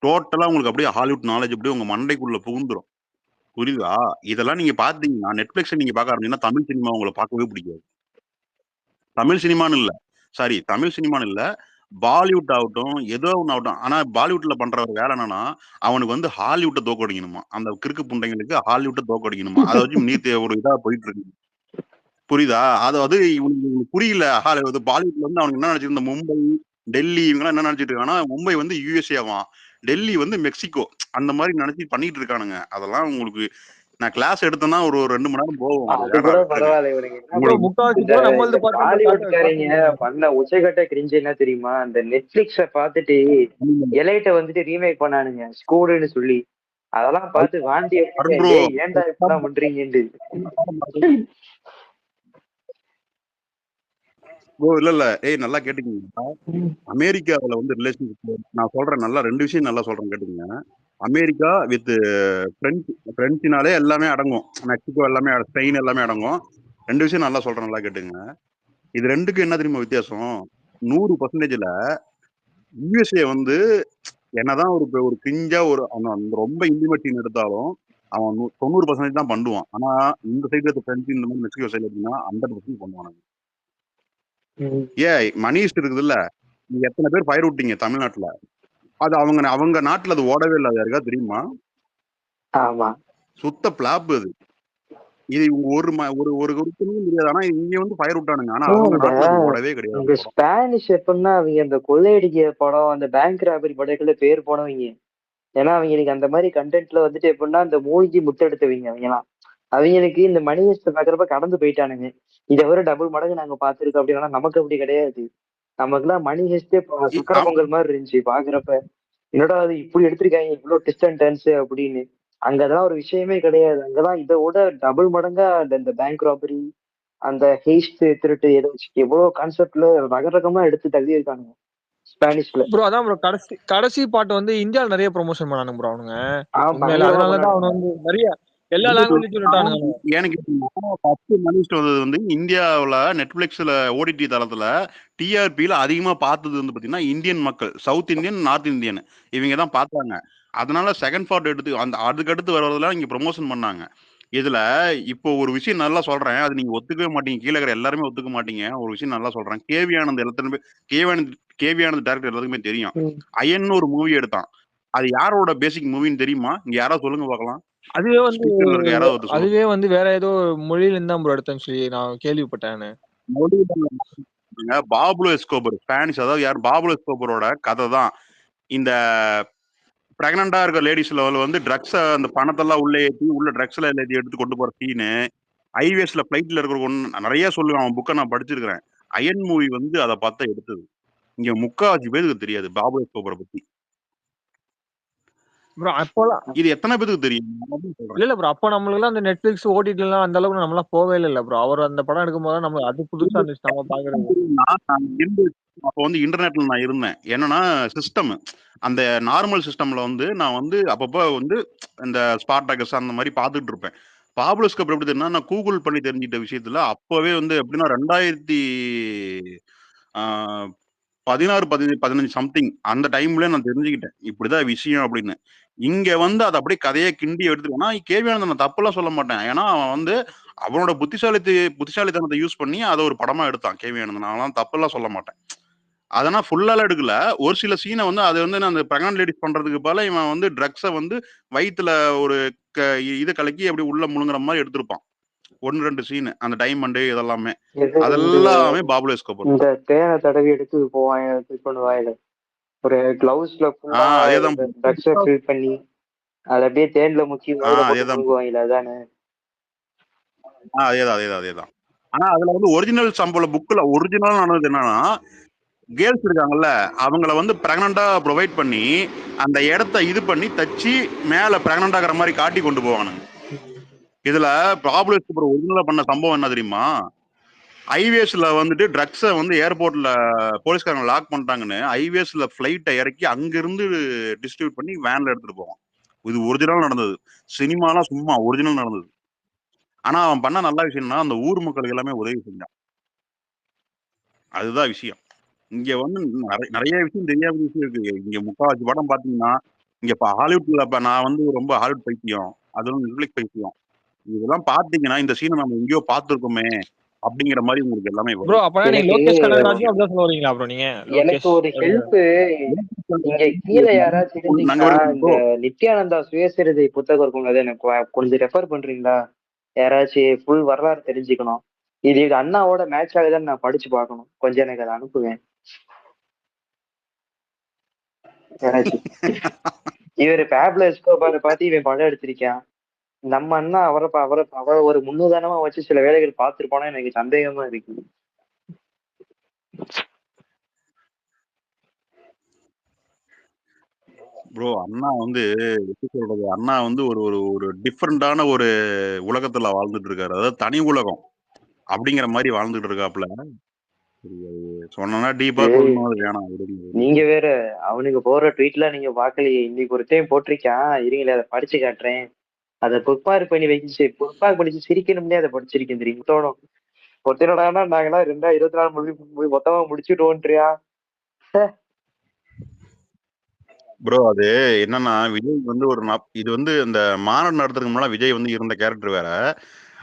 டோட்டலா உங்களுக்கு அப்படியே ஹாலிவுட் நாலேஜ் அப்படியே உங்க மண்டைக்குள்ள புகுந்துரும். புரியுதா? இதெல்லாம் நீங்க பாத்தீங்கன்னா நெட்ஃபிளிக்ஸ் நீங்க பார்க்க ஆரம்பிச்சீங்கன்னா தமிழ் சினிமா உங்களை பார்க்கவே பிடிக்காது. தமிழ் சினிமான்னு இல்ல, பாலிவுட் ஆகட்டும், ஏதோ ஒன்று ஆகட்டும். ஆனா பாலிவுட்ல பண்ற ஒரு வேலை என்னன்னா, அவனுக்கு வந்து ஹாலிவுட்டை தோக்கடிக்கணுமா. அந்த கிறுக்கு புண்டைங்களுக்கு ஹாலிவுட்டை தோக்கடிக்கணுமா. அதை வச்சு நீ ஒரு இதா போயிட்டு இருக்கு. புரியுதா? அதாவது இவனுக்கு புரியல. பாலிவுட்ல வந்து அவனுக்கு என்ன நினைச்சிட்டு, இந்த மும்பை, டெல்லி இவங்கலாம் என்ன நினைச்சிட்டு இருக்காங்கன்னா, மும்பை வந்து யுஎஸ்ஏவாம், டெல்லி வந்து மெக்சிகோ. அந்த மாதிரி நினைச்சு பண்ணிட்டு இருக்கானுங்க. அதெல்லாம் உங்களுக்கு நான் கிளாஸ் எடுத்தேன்னா ஒரு 2 மணி நேரம் போகும். அது அது வேற கூட விட்டுருங்க. பரவாயில்ல இவனுங்க. ப்ரோ உங்களுக்கு முக்காவாசி இந்த ப்ரோ நம்மளது இந்த பார்த்தா பாலிவுட்காரங்க பண்ண உச்சகட்ட கிரிஞ்சு என்ன தெரியுமா? அந்த நெட்ஃபிளிக்ஸ பார்த்துட்டு எலைட்ட வந்துட்டு ரீமேக் பண்ணானுங்க ஸ்கூலுன்னு சொல்லி. அதெல்லாம் பார்த்து வாந்தி எடுத்துட்டு, ப்ரோ டேய் ஏன்டா இப்படிலாம் பண்றீங்கன்னு. இல்ல ஏய் நல்லா கேட்டுக்கீங்க. அமெரிக்காவில் வந்து ரிலேஷன்ஷிப் நான் சொல்றேன், நல்லா 2 விஷயம் நல்லா சொல்றேன் கேட்டுக்கங்க. அமெரிக்கா வித் பிரெஞ்சினாலே எல்லாமே அடங்கும். மெக்சிகோ எல்லாமே, ஸ்பெயின் எல்லாமே அடங்கும். 2 விஷயம் நல்லா சொல்றேன், நல்லா கேட்டுங்க. இது 2க்கும் என்ன தெரியுமா வித்தியாசம்? 100%ல யுஎஸ்ஏ வந்து என்னதான் ஒரு கிஞ்சா ரொம்ப இன்டிமேட் சீன் எடுத்தாலும் அவன் 90% தான் பண்ணுவான். ஆனா இந்த சைடு பிரெஞ்சு இந்த மாதிரி மெக்சிகோ சைடு எடுத்தீங்கன்னா 100% பண்ணுவானுங்க. மணிஸ்ட் இருக்குது இல்ல, நீங்க எத்தனை பேர் ஃபயர் விட்டீங்க தமிழ்நாட்டுல? அது அவங்க நாட்டுல அது ஓடவே இல்லை. அது யாருக்கா தெரியுமா? ஆமா, சுத்த பிளாப் அது. இது ஒரு குரூப்புக்கும் தெரியாது. ஆனா இங்க வந்து ஃபயர் விட்டானுங்க. ஆனா அவங்க நாட்டுல அது ஓடவே இந்த கிடையாது. ஸ்பானிஷ் எப்படின்னா அவங்க அந்த கொள்ளையடிக்க படம், அந்த பேங்க் ராபரி படத்துல பேர் போனவங்க. ஏன்னா அவங்களுக்கு அந்த மாதிரி கண்டென்ட்ல வந்துட்டு எப்படின்னா இந்த மூழ்கி முத்தெடுத்தவங்க அவங்கலாம். அவங்களுக்கு இந்த மணி ஹெஸ்ட் பாக்குறப்ப கடந்து போயிட்டானுங்க. இதை விட டபுள் மடங்கு நாங்க பாத்துருக்கோம் அப்படின்னா நமக்கு அப்படி கிடையாது. நமக்குலாம் மணி ஹெஸ்டே சக்கர பொங்கல் மாதிரி இருந்துச்சு பாக்குறப்ப. என்னடா அது இப்படி எடுத்திருக்காங்க, இவ்வளவு ட்விஸ்ட் அண்ட் டர்ன்ஸ் அப்படின்னு. அங்கதான் ஒரு விஷயமே கிடையாது. அங்கதான் இதை விட டபுள் மடங்கா இந்த பேங்க் ராபரி, அந்த ஹெய்ஸ்ட் திருட்டு ஏதோ எவ்வளவு கான்செப்ட்ல ரகரகமா எடுத்து தள்ளி இருக்கானுங்க ஸ்பானிஷ்ல. ப்ரோ அதான் ப்ரோ கடைசி பாட்டு வந்து இந்தியாவில் நிறைய ப்ரொமோஷன் பண்ணானுங்க ப்ரோ அவனுங்க. உண்மையில பயங்கரமா அதனாலதான் அவனு வந்து நிறைய எல்லா லாங்குவேஜ் விட்டானுங்க. எனக்கு ஃபர்ஸ்ட் மணிஸ்ட் வந்தது வந்து இந்தியாவுல நெட்ஃபிளிக்ஸ்ல ஓடிடி தளத்துல டிஆர்பியில அதிகமா பார்த்தது வந்து பாத்தீங்கன்னா இந்தியன் மக்கள், சவுத் இந்தியன், நார்த் இந்தியன் இவங்க தான் பார்த்தாங்க. அதனால செகண்ட் பார்ட் எடுத்து அதுக்கு அடுத்து வரதெல்லாம் இங்க ப்ரொமோஷன் பண்ணாங்க. இதுல இப்போ ஒரு விஷயம் நல்லா சொல்றேன், அது நீங்க ஒத்துக்கவே மாட்டீங்க, கீழே இருக்கிற எல்லாருமே ஒத்துக்க மாட்டீங்க. ஒரு விஷயம் நல்லா சொல்றேன். கேவி ஆனந்த் எல்லாத்துக்குமே கேவி ஆனந்த் டேரக்டர் எல்லாத்துக்குமே தெரியும். அயன் ஒரு மூவி எடுத்தான். அது யாரோட பேசிக் மூவின்னு தெரியுமா? இங்க யாராவது சொல்லுங்க பார்க்கலாம். அதுவே வந்து வேற ஏதோ மொழியில இருந்தா ப்ரோ எடுத்தேன்னு சொல்லி நான் கேள்விப்பட்டேன். பாப்லோ எஸ்கோபர் ஸ்பானிஷ், அதாவது யார் பாப்லோ எஸ்கோபரோட கதை தான். இந்த பிரெக்னண்டா இருக்க லேடிஸ் லெவல் வந்து ட்ரக்ஸ், அந்த பணத்தெல்லாம் உள்ள ஏற்றி உள்ள ட்ரக்ஸ் எல்லாம் ஏற்றி எடுத்து கொண்டு போற சீனு, ஹைவேஸ்ல பிளைட்ல இருக்கிற ஒன்று நிறைய சொல்லுவேன். அவன் புக்கை நான் படிச்சிருக்கிறேன். அயன் மூவி வந்து அதை பார்த்தா எடுத்தது. இங்க 3/4 பேருக்கு தெரியாது பாப்லோ எஸ்கோபரை பத்தி. ப்ரோ அப்போலாம் இது எத்தனை பேருக்கு தெரியும்? இல்ல ப்ரோ, அப்ப நம்மளுக்கு அந்த நெட்ஃபிளிக்ஸ் ஓடிடி எல்லாம் அந்த அளவுக்கு நம்மளாம் போவே இல்ல ப்ரோ. அவர் அந்த படம் எடுக்கும் போது நம்ம அது புதுசா இருந்துச்சு நம்ம பாக்குறது. அப்போ வந்து இன்டர்நெட்ல நான் இருந்தேன். என்னன்னா சிஸ்டம், அந்த நார்மல் சிஸ்டம்ல வந்து நான் வந்து அப்பப்போ வந்து இந்த ஸ்பார்டாகஸ் அந்த மாதிரி பார்த்துட்டு இருப்பேன். பாப்லோ எஸ்கோபர் எப்படி தெரியும்னா, நான் கூகுள் பண்ணி தெரிஞ்சிட்ட விஷயத்துல அப்பவே வந்து எப்படின்னா 2016, 15 சம்திங் அந்த டைம்ல நான் தெரிஞ்சுக்கிட்டேன் இப்படிதான் விஷயம் அப்படின்னு. இங்க வந்து அதை அப்படியே கதையை கிண்டி எடுத்துருவேன்னா கேவியானந்த நான் தப்பெல்லாம் சொல்ல மாட்டேன். ஏன்னா அவன் வந்து அவனோட புத்திசாலித்தனத்தை யூஸ் பண்ணி அதை ஒரு படமா எடுத்தான் கேவியானந்தன். நான் தப்பெல்லாம் சொல்ல மாட்டேன். அதனா ஃபுல்லாலாம் எடுக்கல. ஒரு சில சீனை வந்து அது வந்து அந்த பிரெக்னன்ட் லேடிஸ் பண்றதுக்கு பதிலா இவன் வந்து ட்ரக்ஸை வந்து வயித்துல ஒரு இதை கலக்கி அப்படி உள்ள முழுங்குற மாதிரி எடுத்திருப்பான். 1-2 சீனு அந்த டைமண்டு இதெல்லாமே அதெல்லாமே பாப்லோ எஸ்கோபர். இந்த தேனை தடவி எடுத்து போவான் பண்ணுவாங்க. ஒரு கிளவுஸ்ல ஃபுல்லா அதேதான் ட்ரக்ஸை ஃபில் பண்ணி அதை அப்படியே தேன்ல முக்கி முழுங்குவாங்க. அதானே? அதேதான். ஆனா அதுல வந்து ஒரிஜினல் சம்பள புக்ல ஒரிஜினல் ஆனது என்னன்னா, கேர்ள்ஸ் இருக்காங்கல்ல அவங்கள வந்து பிரெக்னண்டா ப்ரொவைட் பண்ணி அந்த இடத்த இது பண்ணி தச்சு மேல பிரெக்னண்டா இருக்கிற மாதிரி காட்டி கொண்டு போவானுங்க. இதுல பாப்லோ எஸ்கோபர் ஒரிஜினலா பண்ண சம்பவம் என்ன தெரியுமா? ஹைவேஸ்ல வந்துட்டு ட்ரக்ஸை வந்து ஏர்போர்ட்ல போலீஸ்காரங்க லாக் பண்ணிட்டாங்கன்னு ஹைவேஸ்ல ஃபிளைட்டை இறக்கி அங்கிருந்து டிஸ்ட்ரிபியூட் பண்ணி வேன்ல எடுத்துட்டு போவான். இது ஒரிஜினல் நடந்தது. சினிமாலாம் சும்மா ஒரிஜினல் நடந்தது. ஆனா அவன் பண்ண நல்ல விஷயம்னா அந்த ஊர் மக்களுக்கு எல்லாமே உதவி செஞ்சான். அதுதான் விஷயம். இங்க வந்து நிறைய விஷயம் தெரியாத விஷயம் இருக்கு. இங்க 3/4 படம் பாத்தீங்கன்னா இங்க இப்ப ஹாலிவுட்ல இப்ப நான் வந்து ரொம்ப ஹாலிவுட் பைத்தியம், அதுவும் நெட்ஃபிளிக்ஸ் பைத்தியம். இதெல்லாம் பாத்தீங்கன்னா இந்த சீனை நம்ம எங்கேயோ பார்த்திருக்கோமே அப்படிங்கிற மாதிரி உங்களுக்கு எல்லாமே ப்ரோ. வரும். அப்ப நீங்க லோகேஷ் கனகராஜும் அப்படிதான் சொல்ல வரீங்களா ப்ரோ? நீங்க எனக்கு ஒரு ஹெல்ப் இங்க கீழே யாராச்சும் இருந்தீங்கன்னா இந்த நித்யானந்தா சுயசரிதை புத்தகம் இருக்கும், அதை எனக்கு கொஞ்சம் ரெஃபர் பண்றீங்களா? யாராச்சும் ஃபுல் வரலாறு தெரிஞ்சுக்கணும். இது அண்ணாவோட மேட்ச் ஆகுதான்னு நான் படிச்சு பார்க்கணும். கொஞ்சம் எனக்கு அதை அனுப்புவேன். எனக்கு இவரு ஃபேப்ல எஸ்கோபாரை பார்த்து இவன் படம் எடுத்திருக்கான். நம்ம அண்ணா அவரை ஒரு முன்னுதாரணமா வச்சு சில வேலைகள் பார்த்திருப்பானு எனக்கு சந்தேகமா இருக்கு. ப்ரோ அண்ணா வந்து எப்படி சொல்றது, அண்ணா வந்து ஒரு ஒரு ஒரு டிஃப்ரெண்டான ஒரு உலகத்துல வாழ்ந்துட்டு இருக்காரு. அதாவது தனி உலகம் அப்படிங்கிற மாதிரி வாழ்ந்துட்டு இருக்காப்புல. சொன்னா டீப்பா ஏய், சொல்லணும், அது வேணாம் விடுங்க. நீங்க வேற அவனுக்கு போற ட்வீட்லாம் நீங்க பார்க்கலையே. இன்னைக்கு ஒரு டைம் போட்டிருக்கான், இருங்களே அதை படிச்சு காட்டுறேன். அதை புக்மார்க் பண்ணி வச்சு புக்மார்க் பண்ணிச்சு சிரிக்கணும்னே அதை படிச்சிருக்கேன் தெரியும் தோணும். ஒருத்தனடானா நாங்களாம் 2024 மொத்தமா முடிச்சுட்டோன்றியா. ப்ரோ அது என்னன்னா விஜய் வந்து இது வந்து இந்த மாநாடு நடத்துறதுக்கு முன்னாடி விஜய் வந்து இருந்த கேரக்டர் வேற.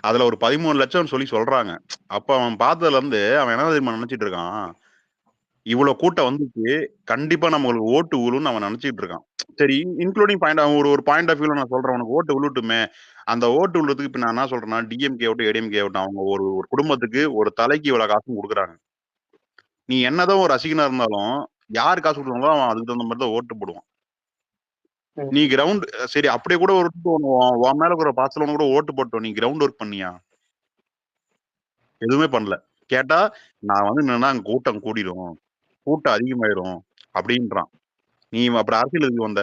அதுல ஒரு 13 லட்சம் சொல்லி சொல்றாங்க. அப்ப அவன் பார்த்ததுல இருந்து அவன் என்ன தெரியுமா நினைச்சிட்டு இருக்கான், இவ்வளவு கூட்டம் வந்துச்சு, கண்டிப்பா நம்மளுக்கு ஓட்டு விழுன்னு அவன் நினைச்சிட்டு இருக்கான். சரி, இன்க்ளூடிங் பாயிண்ட், அவன் ஒரு பாயிண்ட் ஆஃப் வியூல நான் சொல்றேன், உனக்கு ஓட்டு விழுட்டுமே. அந்த ஓட்டு விழுறதுக்கு இப்ப நான் என்ன சொல்றேன்னா, டிஎம்கே ஆகட்டும் ஏடிஎம்கே ஆகட்டும், அவங்க ஒரு ஒரு குடும்பத்துக்கு ஒரு தலைக்கு இவ்வளவு காசும் கொடுக்குறாங்க. நீ என்னதான் ஒரு ரசிகனா இருந்தாலும் யார் காசு கொடுக்குறாங்களோ அவன் அதுக்கு தகுந்த மாதிரி தான் ஓட்டு போடுவான். நீ கிரவுண்ட் சரி அப்படியே கூட ஒரு உன் மேல ஒரு பாசல கூட ஓட்டு போட்டோம், நீ கிரவுண்ட் ஒர்க் பண்ணியா? எதுவுமே பண்ணல. கேட்டா நான் வந்து என்னன்னா அங்க கூட்டம் கூடிரும், கூட்டம் அதிகமாயிரும் அப்படின்றான். நீ அப்புறம் அரசியலுக்கு வந்த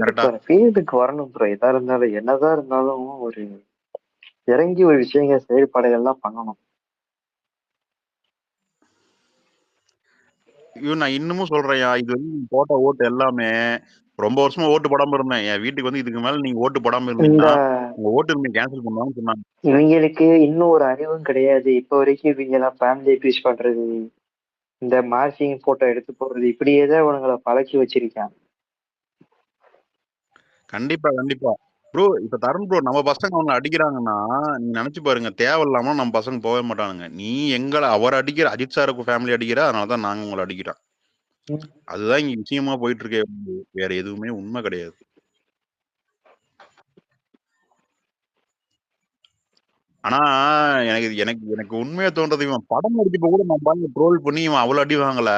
கரெக்டா? ஃபீல்டுக்கு வரணும் ப்ரோ. எதா இருந்தாலும் என்னதான் இருந்தாலும் ஒரு இறங்கி ஒரு விஷயங்கள் செயல்பாடுகள்லாம் பண்ணணும். ஐயோ நான் இன்னமும் சொல்றேன், இது வந்து நீ போட்ட ஓட்டு எல்லாமே ரொம்ப வருஷமா ஓட்டு போடாம இருந்தேன். என் வீட்டுக்கு வந்து இதுக்கு மேல நீங்க ஓட்டு போடாம இந்த இருந்தீங்கன்னா உங்க ஓட்டு கேன்சல் பண்ணுவாங்கன்னு சொன்னாங்க. இவங்களுக்கு இன்னும் ஒரு அறிவும் கிடையாது. இப்ப வரைக்கும் இவங்க எல்லாம் ஃபேமிலி பீஸ் பண்றது, இந்த மார்க்கிங் போட்டோ எடுத்து போடுறது, இப்படியே தான் இவங்களை பழக்கி வச்சிருக்கான். கண்டிப்பா கண்டிப்பா ப்ரோ. இப்ப தருண் ப்ரோ, நம்ம பசங்க அவங்க அடிக்கிறாங்கன்னா நீ நினைச்சு பாருங்க, தேவையில்லாம நம்ம பசங்க போகவே மாட்டானுங்க. நீ எங்களை அவர் அடிக்கிற, அஜித் சாருக்கு ஃபேமிலி அடிக்கிற, அதனாலதான் நாங்க உங்களை அடிக்கிறோம். அதுதான் இங்க விஷயமா போயிட்டு இருக்கே, வேற எதுவுமே உண்மை கிடையாது. ஆனா எனக்கு எனக்கு எனக்கு உண்மையா தோன்றது, இவன் படம் நடிச்சப்ப கூட நம்ம பாருங்க ட்ரோல் பண்ணி இவன் அவ்வளவு அடி வாங்கல.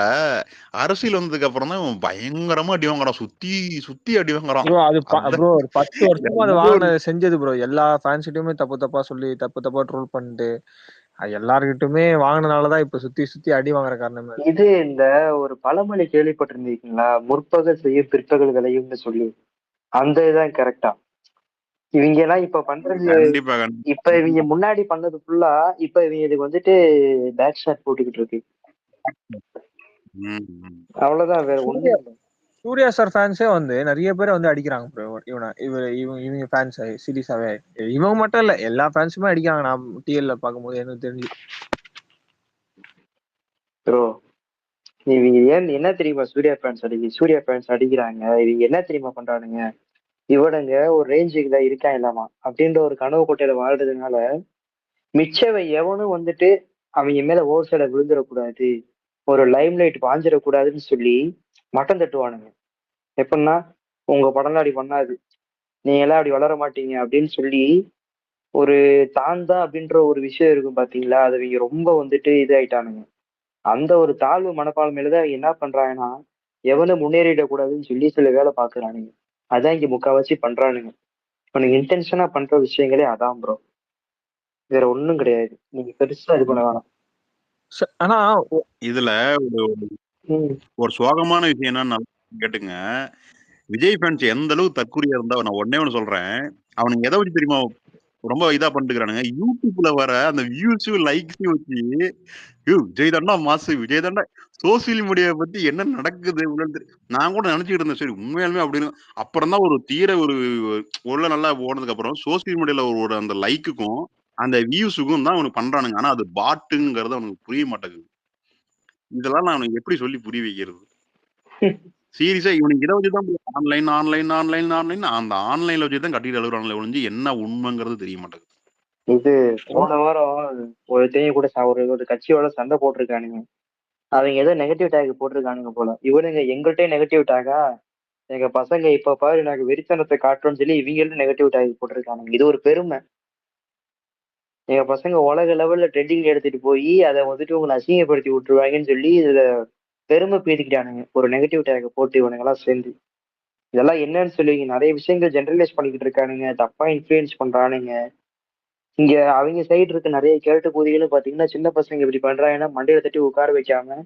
அரசியல் வந்ததுக்கு அப்புறம் தான் இவன் பயங்கரமா அடி வாங்குறான், சுத்தி சுத்தி அடி வாங்குறான். ப்ரோ அது அதான் ப்ரோ ஒரு 10 வருஷமா அது ரொம்ப ஒரு செஞ்சது ப்ரோ. எல்லா ஃபேன்ஸ்கிட்டயுமே தப்பு தப்பா சொல்லி தப்பு தப்பா ட்ரோல் பண்ணிட்டு எல்லார்கிட்டயுமே வாங்கினதுனாலதான் இப்ப சுத்தி சுத்தி அடி வாங்குற காரணமே அது. இது இந்த ஒரு பழமொழி கேள்விப்பட்டிருந்தீங்களா, முற்பகல் செய்யும் பிற்பகல் விளையும்னு சொல்லி. அந்த இதான் கரெக்டா. இவங்க எல்லாம் இப்ப பண்றது, கண்டிப்பா இப்ப இவங்க முன்னாடி பண்ணது ஃபுல்லா இப்ப இவங்க இதுக்கு வந்துட்டு பேக் ஷாட் போட்டுக்கிட்டு இருக்கு. அவ்வளவுதான், வேற ஒண்ணும் இல்லை. சூர்யா சார் ஃபேன்ஸே நிறைய பேரை அடிக்கிறாங்க ப்ரோ. இவங்க ஃபேன்ஸ் சீரியஸாவே, இவங்க மட்டும் இல்ல எல்லா ஃபேன்ஸுமே அடிக்கிறாங்க. நான் டிஎல்ல பார்க்கும்போது எனக்கு தெரிஞ்சு. ப்ரோ இவங்க ஏன் என்ன தெரியுமா சூர்யா ஃபேன்ஸ் அடிக்கிறாங்க. இவங்க என்ன தெரியுமா பண்றானுங்க, இவனுங்க ஒரு ரேஞ்சுக்கு தான் இருக்கா இல்லாமா அப்படின்ற ஒரு கனவு கோட்டையில வாழ்றதுனால மிச்சவை எவனும் அவங்க மேல ஓவர் சைட விழுந்துடக்கூடாது, ஒரு லைம் லைட் பாஞ்சிடக்கூடாதுன்னு சொல்லி மட்டம் தட்டுவானுங்க. எப்படின்னா, உங்க படம்லாம் அப்படி பண்ணாது, நீங்க எல்லாம் அப்படி வளர மாட்டீங்க அப்படின்னு சொல்லி ஒரு தாழ்ந்தா அப்படின்ற ஒரு விஷயம் இருக்கும் பாத்தீங்களா, அது இவங்க ரொம்ப இதாயிட்டானுங்க. அந்த ஒரு தாழ்வு மனப்பான்மையில அவங்க என்ன பண்றாங்கன்னா, எவனும் முன்னேறிடக்கூடாதுன்னு சொல்லி சில வேலை பாக்குறானுங்க. அதான் இங்க முக்காவாசி பண்றானுங்க. உனக்கு இன்டென்ஷனா பண்ற விஷயங்களே அதான் ப்ரோ, வேற ஒண்ணும் கிடையாது. நீங்க பெருசா இது பண்ண வேணாம். ஆனா இதுல ஒரு சோகமான விஷயம் என்னன்னு கேட்டுங்க, விஜய் ஃபேன்ஸ் எந்த அளவு தற்கொலையா இருந்தா, நான் ஒன்னே ஒண்ணு சொல்றேன், அவனுக்கு எதை வச்சு தெரியுமா ரொம்ப இதா பண்ணிட்டுக்கிறானுங்க, யூடியூப்ல வர அந்த வியூஸ் லைக்ஸ் வச்சு விஜய் தாண்டா மாசு, விஜய் தாண்டா. சோசியல் மீடியா பத்தி என்ன நடக்குது நான் கூட நினைச்சுட்டு இருந்தேன், சரி உண்மையாலுமே அப்படின்னு. அப்புறம் தான் ஒரு தீர ஒரு உள்ள நல்லா போனதுக்கு அப்புறம் சோசியல் மீடியால ஒரு அந்த லைக்குக்கும் அந்த வியூஸுக்கும் தான் அவனுக்கு பண்றானுங்க. ஆனா அது பாட்டுங்கிறது அவனுக்கு புரிய மாட்டேங்குது. இதெல்லாம் நான் அவனுக்கு எப்படி சொல்லி புரிய வைக்கிறது? சீரியஸா இவனுக்கு இதை வச்சுதான் ஆன்லைன் ஆன்லைன் ஆன்லைன் ஆன்லைன் அந்த ஆன்லைன்ல வச்சுதான் கட்டிட்டு அழுகுறாங்களே ஒழிஞ்சு என்ன உண்மைங்கிறது தெரிய மாட்டேங்குது. இது போன வாரம் ஒரு தேவையை கூட ஒரு கட்சியோட சண்டை போட்டிருக்கானுங்க. அவங்க ஏதோ நெகட்டிவ் டேக் போட்டிருக்கானுங்க போல. இவனுங்க எங்கள்கிட்ட நெகட்டிவ் டேக்கா, எங்க பசங்க இப்ப பாரு நாங்க வெறித்தனத்தை காட்டுறோம்னு சொல்லி இவங்களும் நெகட்டிவ் டேக் போட்டிருக்கானுங்க. இது ஒரு பெருமை. எங்க பசங்க உலக லெவல்ல ட்ரெண்டிங் எடுத்துட்டு போய் அதை வந்துட்டு உங்களை அசிங்கப்படுத்தி விட்டுருவாங்கன்னு சொல்லி இதுல பெருமை பேசிக்கிட்டானுங்க. ஒரு நெகட்டிவ் டேக் போட்டு இவனுங்கெல்லாம் சேர்ந்து இதெல்லாம் என்னன்னு சொல்லுவீங்க? நிறைய விஷயங்கள் ஜெனரலைஸ் பண்ணிக்கிட்டு இருக்கானுங்க, தப்பா இன்ஃபுளுயன்ஸ் பண்றானுங்க. இங்க அவங்க சைடு இருக்க நிறைய கேரட்டு கூதிகளும் பாத்தீங்கன்னா சின்ன பசங்க இப்படி பண்றாங்கன்னா மண்டையில தட்டி உட்கார வைக்காம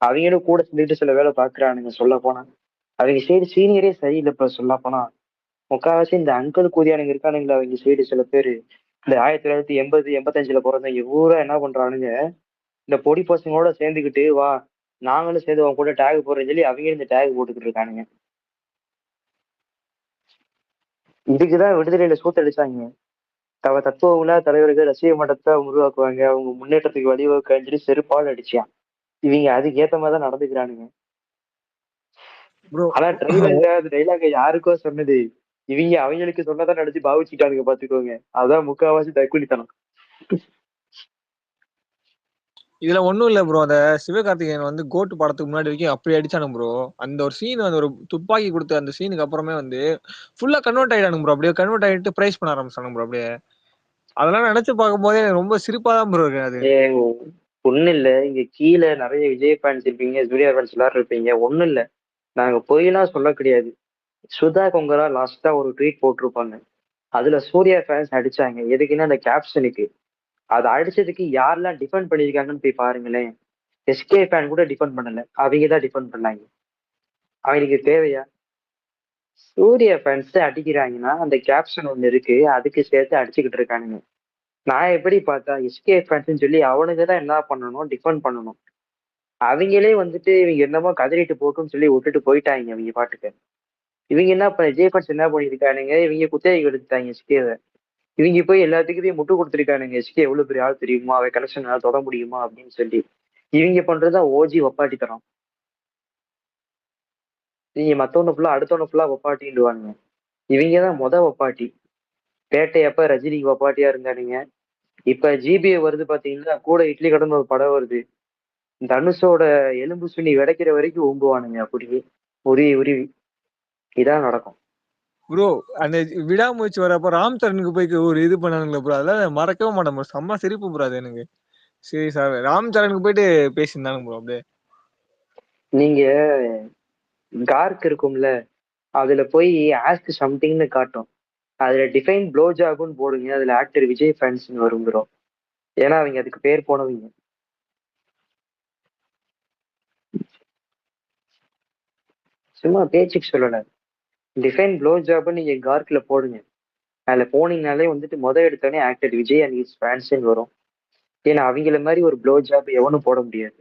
அவங்களும் கூட சொல்லிட்டு சில வேலை பாக்குறானுங்க. சொல்ல போனா அவங்க சைடு சீனியரே சரியில்லை. இப்ப சொல்ல போனா முக்காவாசி இந்த அங்கிள் கூதியானுங்க இருக்கானுங்களா அவங்க சைடு சில பேரு இந்த 1980 85 பிறந்தவங்க ஊரா என்ன பண்றானுங்க, இந்த பொடி பசங்களோட சேர்ந்துக்கிட்டு வா நாங்களும் சேர்ந்து அவங்க கூட டேக் போடுறேன்னு சொல்லி அவங்க இந்த டேக் போட்டுக்கிட்டு இருக்கானுங்க. இதுக்குதான் விடுதலையில சூத்தடிச்சாங்க. தத்துவ உள்ள தலைவர்கள் ரசிக மன்றத்தை உருவாக்குவாங்க, அவங்க முன்னேற்றத்துக்கு வழிவகுக்கன்னு சொல்லி செருப்பால் அடிச்சான். இவங்க அதுக்கு ஏத்த மாதிரிதான் நடந்துக்கிறானுங்க. ப்ரோ ஆனா ட்ரெய்லர்ல அந்த டைலாக யாருக்கோ சொன்னது இவங்க அவங்களுக்கு சொன்னதான் நடிச்சு பாவிச்சுட்டானுங்க. பாத்துக்கோங்க, அதான் முக்காவாசி தற்கொலைத்தனம். இதுல ஒண்ணும் இல்ல ப்ரோ. அந்த சிவகார்த்திகேயன் வந்து கோட்டு படத்துக்கு முன்னாடி வரைக்கும் அப்படி அடிச்சானுங்க ப்ரோ. அந்த ஒரு சீன் வந்து ஒரு துப்பாக்கி கொடுத்த அந்த சீனுக்கு அப்புறமே வந்து ஃபுல்லா கன்வெர்ட் ஆயிடானுங்க ப்ரோ. அப்படியே கன்வெர்ட் ஆயிட்டு பிரைஸ் பண்ண ஆரம்பிச்சானுங்க ப்ரோ. அப்படியே அதெல்லாம் நினைச்சு பார்க்கும் போதே எனக்கு ரொம்ப சிரிப்பா தான் ப்ரோ இருக்கு அது. ஒண்ணும் இல்ல, இங்க கீழே நிறைய விஜய் ஃபேன்ஸ் இருப்பீங்க, சூர்யா ஃபேன்ஸ் எல்லாரும் இருப்பீங்க. ஒண்ணும் இல்ல, நாங்க பொய்யெல்லாம் சொல்ல கிடையாது. சுதா கொங்கரா லாஸ்டா ஒரு ட்வீட் போட்டிருப்பாங்க, அதுல சூர்யா ஃபேன்ஸ் அடிச்சாங்க. எதுக்குன்னா அந்த கேப்ஷனுக்கு. அதை அடிச்சதுக்கு யாரெல்லாம் டிஃபெண்ட் பண்ணியிருக்காங்கன்னு போய் பாருங்களேன். எஸ்கே ஃபேன் கூட டிஃபெண்ட் பண்ணல, அவங்க தான் டிஃபெண்ட் பண்ணாங்க. அவங்களுக்கு தேவையா? சூர்யா ஃபேன்ஸ் அடிக்கிறாங்கன்னா அந்த கேப்ஷன் ஒண்ணு இருக்கு, அதுக்கு சேர்த்து அடிச்சுக்கிட்டு இருக்கானுங்க. நான் எப்படி பார்த்தா எஸ்கே ஃபேன்ஸ்ன்னு சொல்லி அவனுக்கு தான் என்ன பண்ணணும், டிஃபெண்ட் பண்ணணும். அவங்களே வந்துட்டு இவங்க என்னமோ கதறிட்டு போட்டுன்னு சொல்லி விட்டுட்டு போயிட்டாங்க அவங்க பாட்டுக்கு. இவங்க என்ன பண்ண விஜய் ஃபேன்ஸ் என்ன பண்ணியிருக்கானுங்க, இவங்க குத்தகைக்கு எடுத்துட்டாங்க எஸ்கேவை. இவங்க போய் எல்லாத்துக்குமே முட்டு கொடுத்துருக்கானுங்க, எஸ்கே எவ்வளவு பெரிய ஆள் தெரியுமா, அவன் கனெக்ஷன் நல்லா தொட முடியுமா அப்படின்னு சொல்லி. இவங்க பண்றதுதான் ஓஜி ஒப்பாட்டி தரோம். நீங்க மத்தவங்க ஃபுல்லா அடுத்தவங்க ஃபுல்லா ஒப்பாட்டிடுவானுங்க. இவங்க தான் ஒப்பாட்டி. பேட்டையப்ப ரஜினிக்கு ஒப்பாட்டியா இருந்தானுங்க. இப்ப ஜிபிஏ வருது பாத்தீங்கன்னா, கூட இட்லி கடன் ஒரு படம் வருது. தனுஷோட எலும்பு சுனி விடைக்கிற வரைக்கும் ஓம்புவானுங்க அப்படியே உருவி உருவி. இதான் நடக்கும் ப்ரோ அந்த விடாமுயற்சி வரப்ப ராம் சரணுக்கு போய் ஒரு இது பண்ணானுங்களா ப்ரோ. அதெல்லாம் மறக்கவே மாட்டேன் ப்ரோ. செம்ம சிரிப்பு ப்ரோ அது எனக்கு. சரி சார், ராம் சரணுக்கு போயிட்டு பேசியிருந்தானுங்க ப்ரோ. அப்படியே நீங்க கார்க் இருக்கும்ல, அதுல போய் ஆஸ்க் சம்திங்னு காட்டும். அதுல டிஃபைன் ப்ளோ ஜாப்னு போடுங்க, அதுல ஆக்டர் விஜய் ஃபேன்ஸ்னு வரும் ப்ரோ. ஏன்னா அவங்க அதுக்கு பேர் போனவங்க. சும்மா பேச்சுக்கு சொல்லல, டிஃபைன் ப்ளோ ஜாப்னு நீங்க கார்க்ல போடுங்க. அதுல போனீங்கனாலே வந்துட்டு எடுத்தோடனே ஆக்டர் விஜய் அண்ட் ஹிஸ் ஃபேன்ஸ்ன்னு வரும். ஏன்னா அவங்கள மாதிரி ஒரு ப்ளோ ஜாப் எவனும் போட முடியாது.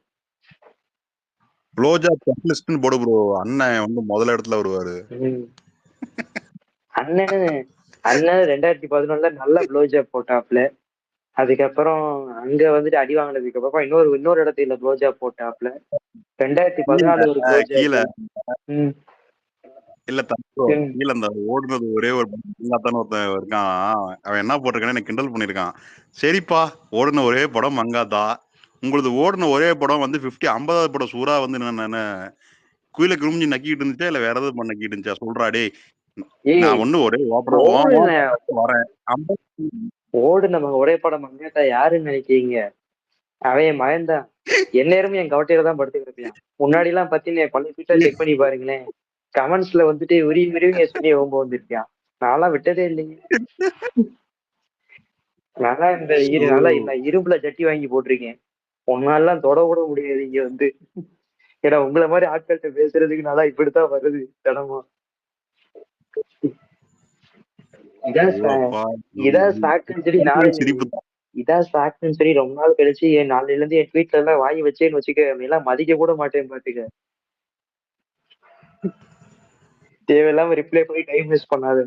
ப்ளோ ஜாப் ஸ்பெஷலிஸ்ட்னு போடு ப்ரோ. அண்ணன் வந்து முதல் இடத்துல வருவாரு. அண்ணன் 2011 நல்ல ப்ளோ ஜாப் போட்டாப்ல. அதுக்கப்புறம் அங்க வந்துட்டு அடி வாங்கினதுக்கு அப்புறம் இன்னொரு இடத்துல ப்ளோ ஜாப் போட்டாப்ல. 2014 ஒரு ப்ளோ ஜாப். கீழே இல்ல தப்பு, கீழே அந்த ஓடுனது ஒரே ஒரு தானே ஒருத்தன் இருக்கான். அவன் என்ன போட்டிருக்கான்னு எனக்கு கிண்டல் பண்ணிருக்கான். சரிப்பா, ஓடுன ஒரே படம் மங்காத்தா, உங்களது ஓடுன ஒரே படம் வந்து 50வது படம் சூறா வந்து என்ன குயில குமிஞ்சி நக்கிட்டு இருந்துச்சா இல்ல வேற ஏதாவது நக்கிட்டு இருந்துச்சா சொல்றா டே. நான் ஒண்ணு ஒரே ஓப்பனா வரேன். ஓடுன ஒரே படம் மங்காத்தா யாருன்னு நினைக்கிறீங்க? அவன் மயன்தான். எந்நேரமும் என் கவட்டையில தான் படுத்து கிடப்பியான். முன்னாடி எல்லாம் பத்தி பல வீட்டை செக் பண்ணி பாருங்களேன், கமெண்ட்ஸ்ல வந்துட்டு விரும்பி சொல்லி ஓம்ப வந்திருக்கியான். நான்லாம் விட்டதே இல்லைங்க. நல்லா இந்த இரும்புல ஜட்டி வாங்கி போட்டிருக்கேன். உன்னாலாம் தொட கூட முடியாது இங்க வந்து. ஏன்னா உங்களை மாதிரி ஆட்கள்கிட்ட பேசுறதுக்கு நல்லா இப்படித்தான் வருது தினமா. இதான் சாக்குன்னு சொல்லி இதான் சாக்குன்னு சொல்லி ரொம்ப நாள் கழிச்சு நாளைல இருந்து என் ட்வீட்ல எல்லாம் வாங்கி வச்சேன்னு வச்சுக்க, எல்லாம் மதிக்க கூட மாட்டேன் பாத்துக்க. தேவையில்லாம ரிப்ளை பண்ணி டைம் வேஸ்ட் பண்ணாது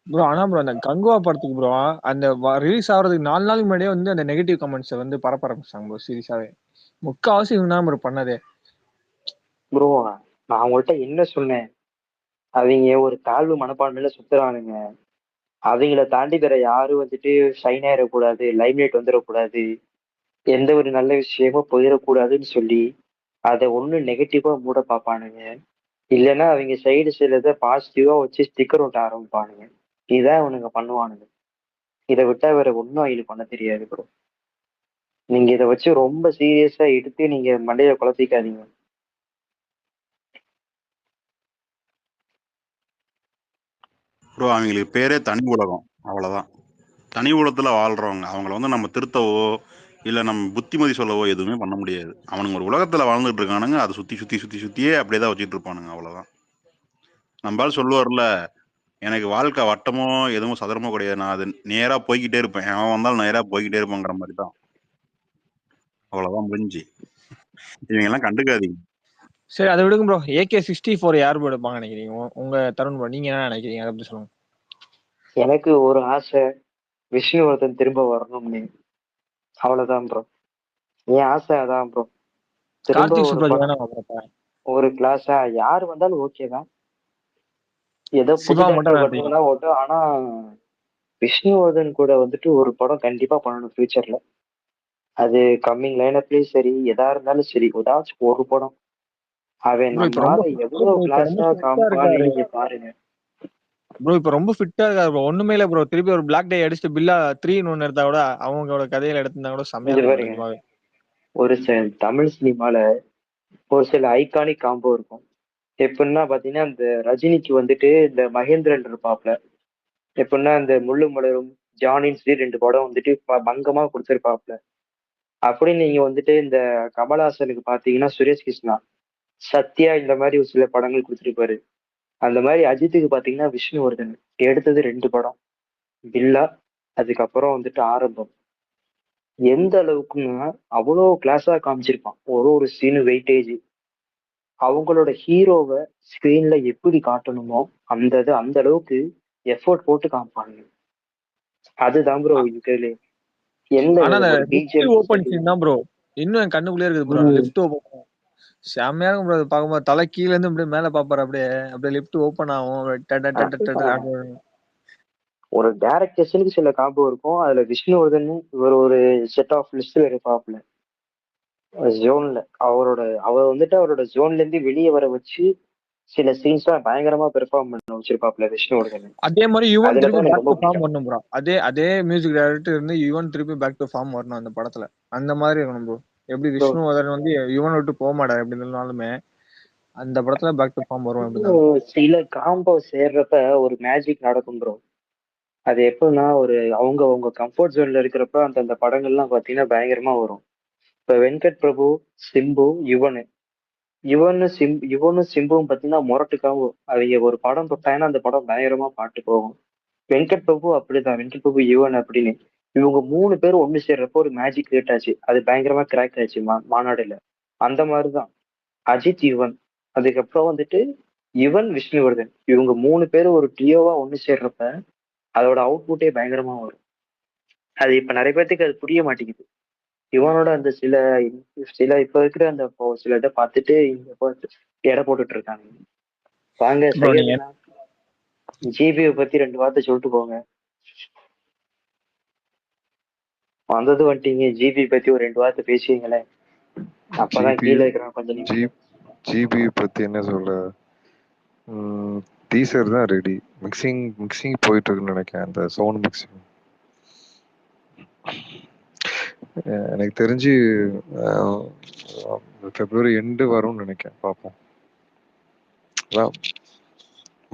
ப்ரோ. ஆனா ப்ரோ அந்த கங்குவா படத்துக்கு ப்ரோ அந்த ரிலீஸ் ஆகிறதுக்கு 4 நாளுக்கு முன்னாடியே வந்து அந்த நெகட்டிவ் கமெண்ட்ஸை வந்து பரப்ப ஆரம்பிச்சாங்க ப்ரோ. சீரியஸாவே முக்காவாசி இவங்க தான் ப்ரோ பண்ணதே. ப்ரோ நான் அவங்கள்ட்ட என்ன சொன்னேன், அவங்க ஒரு தாழ்வு மனப்பான்மையில சுத்துறானுங்க. அவங்கள தாண்டி வேற யாரும் வந்துட்டு ஷைன் ஆயிடக்கூடாது, லைம்லைட் வந்துடக்கூடாது, எந்த ஒரு நல்ல விஷயமும் போயிடக்கூடாதுன்னு சொல்லி அதை ஒண்ணு நெகட்டிவா மூட பார்ப்பானுங்க, இல்லைன்னா அவங்க சைடு சிலதை பாசிட்டிவா வச்சு ஸ்டிக்கர் ஒட்ட ஆரம்பிப்பானுங்க. இதான் அவனுங்க பண்ணுவானுங்க. இதை விட்டா வேற ஒன்றும் அவங்களுக்கு பண்ண தெரியாது ப்ரோ. நீங்க இதை வச்சு ரொம்ப சீரியஸா எடுத்து நீங்க மண்டையை குழப்பிக்காதீங்க. ப்ரோ அவங்களுக்கு பேரே தனி உலகம், அவ்வளவுதான். தனி உலகத்துல வாழ்றவங்க. அவங்கள வந்து நம்ம திருத்தவோ இல்ல நம்ம புத்திமதி சொல்லவோ எதுவுமே பண்ண முடியாது. அவனுங்க ஒரு உலகத்துல வாழ்ந்துட்டு இருக்கானுங்க, அதை சுத்தி சுத்தி சுத்தி சுத்தியே அப்படியேதான் வச்சுட்டு இருப்பானுங்க, அவ்வளவுதான். நம்மளால சொல்லுவார்ல, எனக்கு வாழ்க்கை வட்டமோ எதுவும் சதுரமோ கிடையாது, நான் அது நேரா போய்கிட்டே இருப்பேன், அவன் வந்தாலும் நேரா போய்கிட்டே இருப்பாங்கிற மாதிரி தான். அவ்வளவுதான் முடிஞ்சு. இவங்க எல்லாம் கண்டுக்காதீங்க. சரி அதை விடுங்க ப்ரோ. AK-64 யார் ப்ரோ எடுப்பாங்க நினைக்கிறீங்க? உங்க தருண் ப்ரோ, நீங்க என்ன நினைக்கிறீங்க அதை பத்தி சொல்லுங்க. எனக்கு ஒரு ஆசை, விஷ்ணுவர்தன் திரும்ப வரணும்னு. அவ்வளவுதான் ப்ரோ. என் ஆசை அதான் ப்ரோ. திரும்ப கார்த்திக் ஒரு சுப்ராஜ் படம், வேணாம், ஒரு கிளாஸா யார் வந்தாலும் ஓகே தான். ஏதோ புது சிவா மட்டும் டேரக்டர் வேணாம். வரணும்னா ஓட்டும். ஆனா விஷ்ணுவர்தன் கூட வந்துட்டு ஒரு படம் கண்டிப்பா பண்ணணும் ஃபியூச்சர்ல. அது கம்மிங் லைனப்லயும் சரி, எதா இருந்தாலும் சரி, ஏதாச்சும் ஒரு படம். அவன் ப்ரோ இப்ப ரொம்ப நம்மால எவ்வளவு கிளாஸா ஃபிட்டா காமிப்பான்னு இருக்காரு நீங்க பாருங்க. ப்ரோ. இப்ப ரொம்ப ஃபிட்டா இருக்காரு ப்ரோ. ஒண்ணுமே இல்ல ப்ரோ. திருப்பி ஒரு பிளாக் டே அடிச்சுட்டு பில்லா 3 ஒன்னு எடுத்தா கூட அவங்களோட கதையில எடுத்திருந்தா கூட செம்மையா இங்க இருக்கும் பாருங்க, நிஜமாவே. ஒரு தமிழ் சினிமால ஒரு சில ஐகானிக் காம்போ இருக்கும். எப்படின்னா பாத்தீங்கன்னா, இந்த ரஜினிக்கு வந்துட்டு இந்த மகேந்திரன் இருப்பாப்ல. எப்படின்னா இந்த முள்ளு மலரும், ஜானின்னு சொல்லி 2 படம் வந்துட்டு பங்கமா கொடுத்திருப்பாப்ல. அப்படி நீங்க வந்துட்டு இந்த கமலஹாசனுக்கு பாத்தீங்கன்னா சுரேஷ் கிருஷ்ணா, சத்யா இந்த மாதிரி ஒரு சில படங்கள் கொடுத்திருப்பாரு. அந்த மாதிரி அஜித்துக்கு பாத்தீங்கன்னா விஷ்ணுவர்தன் எடுத்தது 2 படம், பில்லா, அதுக்கப்புறம் வந்துட்டு ஆரம்பம். எந்த அளவுக்குன்னா அவ்வளோ கிளாஸா காமிச்சிருப்பான். ஒரு ஒரு சீனு வெயிட்டேஜ், அவங்களோட ஹீரோவை ஸ்கிரீன்ல எப்படி காட்டணுமோ அந்த அளவுக்கு எஃபோர்ட் போட்டு காமிப்பாங்க. அதுதான் ப்ரோ இருக்கிறதுலே. எந்த ஆனா அந்த ஒரு லிஃப்ட் பிஜிஎம் ஓபன் சரி. சீன் தான் ப்ரோ இன்னும் என் கண்ணுக்குள்ளே இருக்குது ப்ரோ. அந்த லிஃப்ட் ஓபன் செம்மையா இருக்கும் ப்ரோ. பார்க்கும்போது தலை கீழ இருந்து அப்படியே மேல பாப்பாரு. அப்படியே அப்படியே லிஃப்ட் ஓபன் ஆகும். ஒரு டேரக்டர்ஸுக்கு சில காம்போ இருக்கும். அதுல விஷ்ணுவர்தன் ஒரு செட் ஆஃப் லிஸ்ட்ல இருப்பாப்ல. ஜோன்ல அவர் வந்துட்டு அவரோட ஜோன்ல இருந்து வெளியே வர வச்சு சில சீன்ஸ் எல்லாம் பயங்கரமா பெர்ஃபார்ம் பண்ண வச்சிருப்பாப்ல விஷ்ணுவர்தன். அதே மாதிரி யுவன் திருப்பி அதுலதான் எனக்கு பேக் ரொம்ப டு ஃபார்ம் பிடிக்கும். வரணும் ப்ரோ. அதே அதே மியூசிக் டைரக்டர் இருந்து யுவன் திருப்பி பேக் டு ஃபார்ம் வரணும் அந்த படத்துல. அந்த மாதிரி இருக்கணும் ப்ரோ. எப்படி விஷ்ணுவர்தன் வந்து யுவன் விட்டு போக மாட்டார் எப்படி இருந்தாலுமே, அந்த படத்துல பேக் டு ஃபார்ம் வரும் அப்படிதான். சில காம்போ சேர்றப்ப ஒரு மேஜிக் நடக்கும் ப்ரோ. அது எப்படின்னா அவங்க அவங்க கம்ஃபர்ட் ஜோன்ல இருக்கிறப்ப அந்த படங்கள்லாம் பாத்தீங்கன்னா பயங்கரமா வரும். இப்ப வெங்கட் பிரபு, சிம்பு, யுவனும் சிம்புவும் பாத்தீங்கன்னா முரட்டுக்காவும் அவங்க ஒரு படம் தொட்டாங்கன்னா அந்த படம் பயங்கரமா பாட்டு போகும். வெங்கட் பிரபு அப்படிதான், வெங்கட் பிரபு, யுவன் அப்படின்னு இவங்க 3 பேரும் ஒண்ணு சேர்றப்போ ஒரு மேஜிக் கிரியேட் ஆச்சு. அது பயங்கரமா கிராக் ஆச்சு மாநாடுல. அந்த மாதிரிதான் அஜித், யுவன், அதுக்கப்புறம் வந்துட்டு யுவன், விஷ்ணுவர்தன், இவங்க 3 பேரும் ஒரு ட்ரியோவா ஒண்ணு சேர்றப்ப அதோட அவுட்புட்டே பயங்கரமா வரும். அது இப்ப நிறைய பேர்த்துக்கு அது புரிய மாட்டேங்குது. இவனோட அந்த சில சில இப்ப இருக்கிற அந்த சில இதை பார்த்துட்டு இங்க எடை போட்டுட்டு இருக்காங்க. வாங்க ப்ரோ நீங்க சையதுனா, ஜிபியை பத்தி 2 வார்த்தை சொல்லிட்டு போங்க. வந்தது வந்துட்டீங்க, ஜிபி பத்தி ஒரு 2 வார்த்தை பேசுவீங்களேன். அப்பதான் கீழே இருக்கிறான் கொஞ்சம் நிமிஷம். ஜிபி பத்தி என்ன சொல்ல, டீசர் தான் ரெடி, மிக்சிங் போயிட்டு இருக்குன்னு நினைக்கிறேன். அந்த சவுண்ட் மிக்சிங் எனக்கு தெரிஞ்சு பிப்ரவரி எண்டு வரும்னு நினைக்கிறேன். பார்ப்போம். அதான்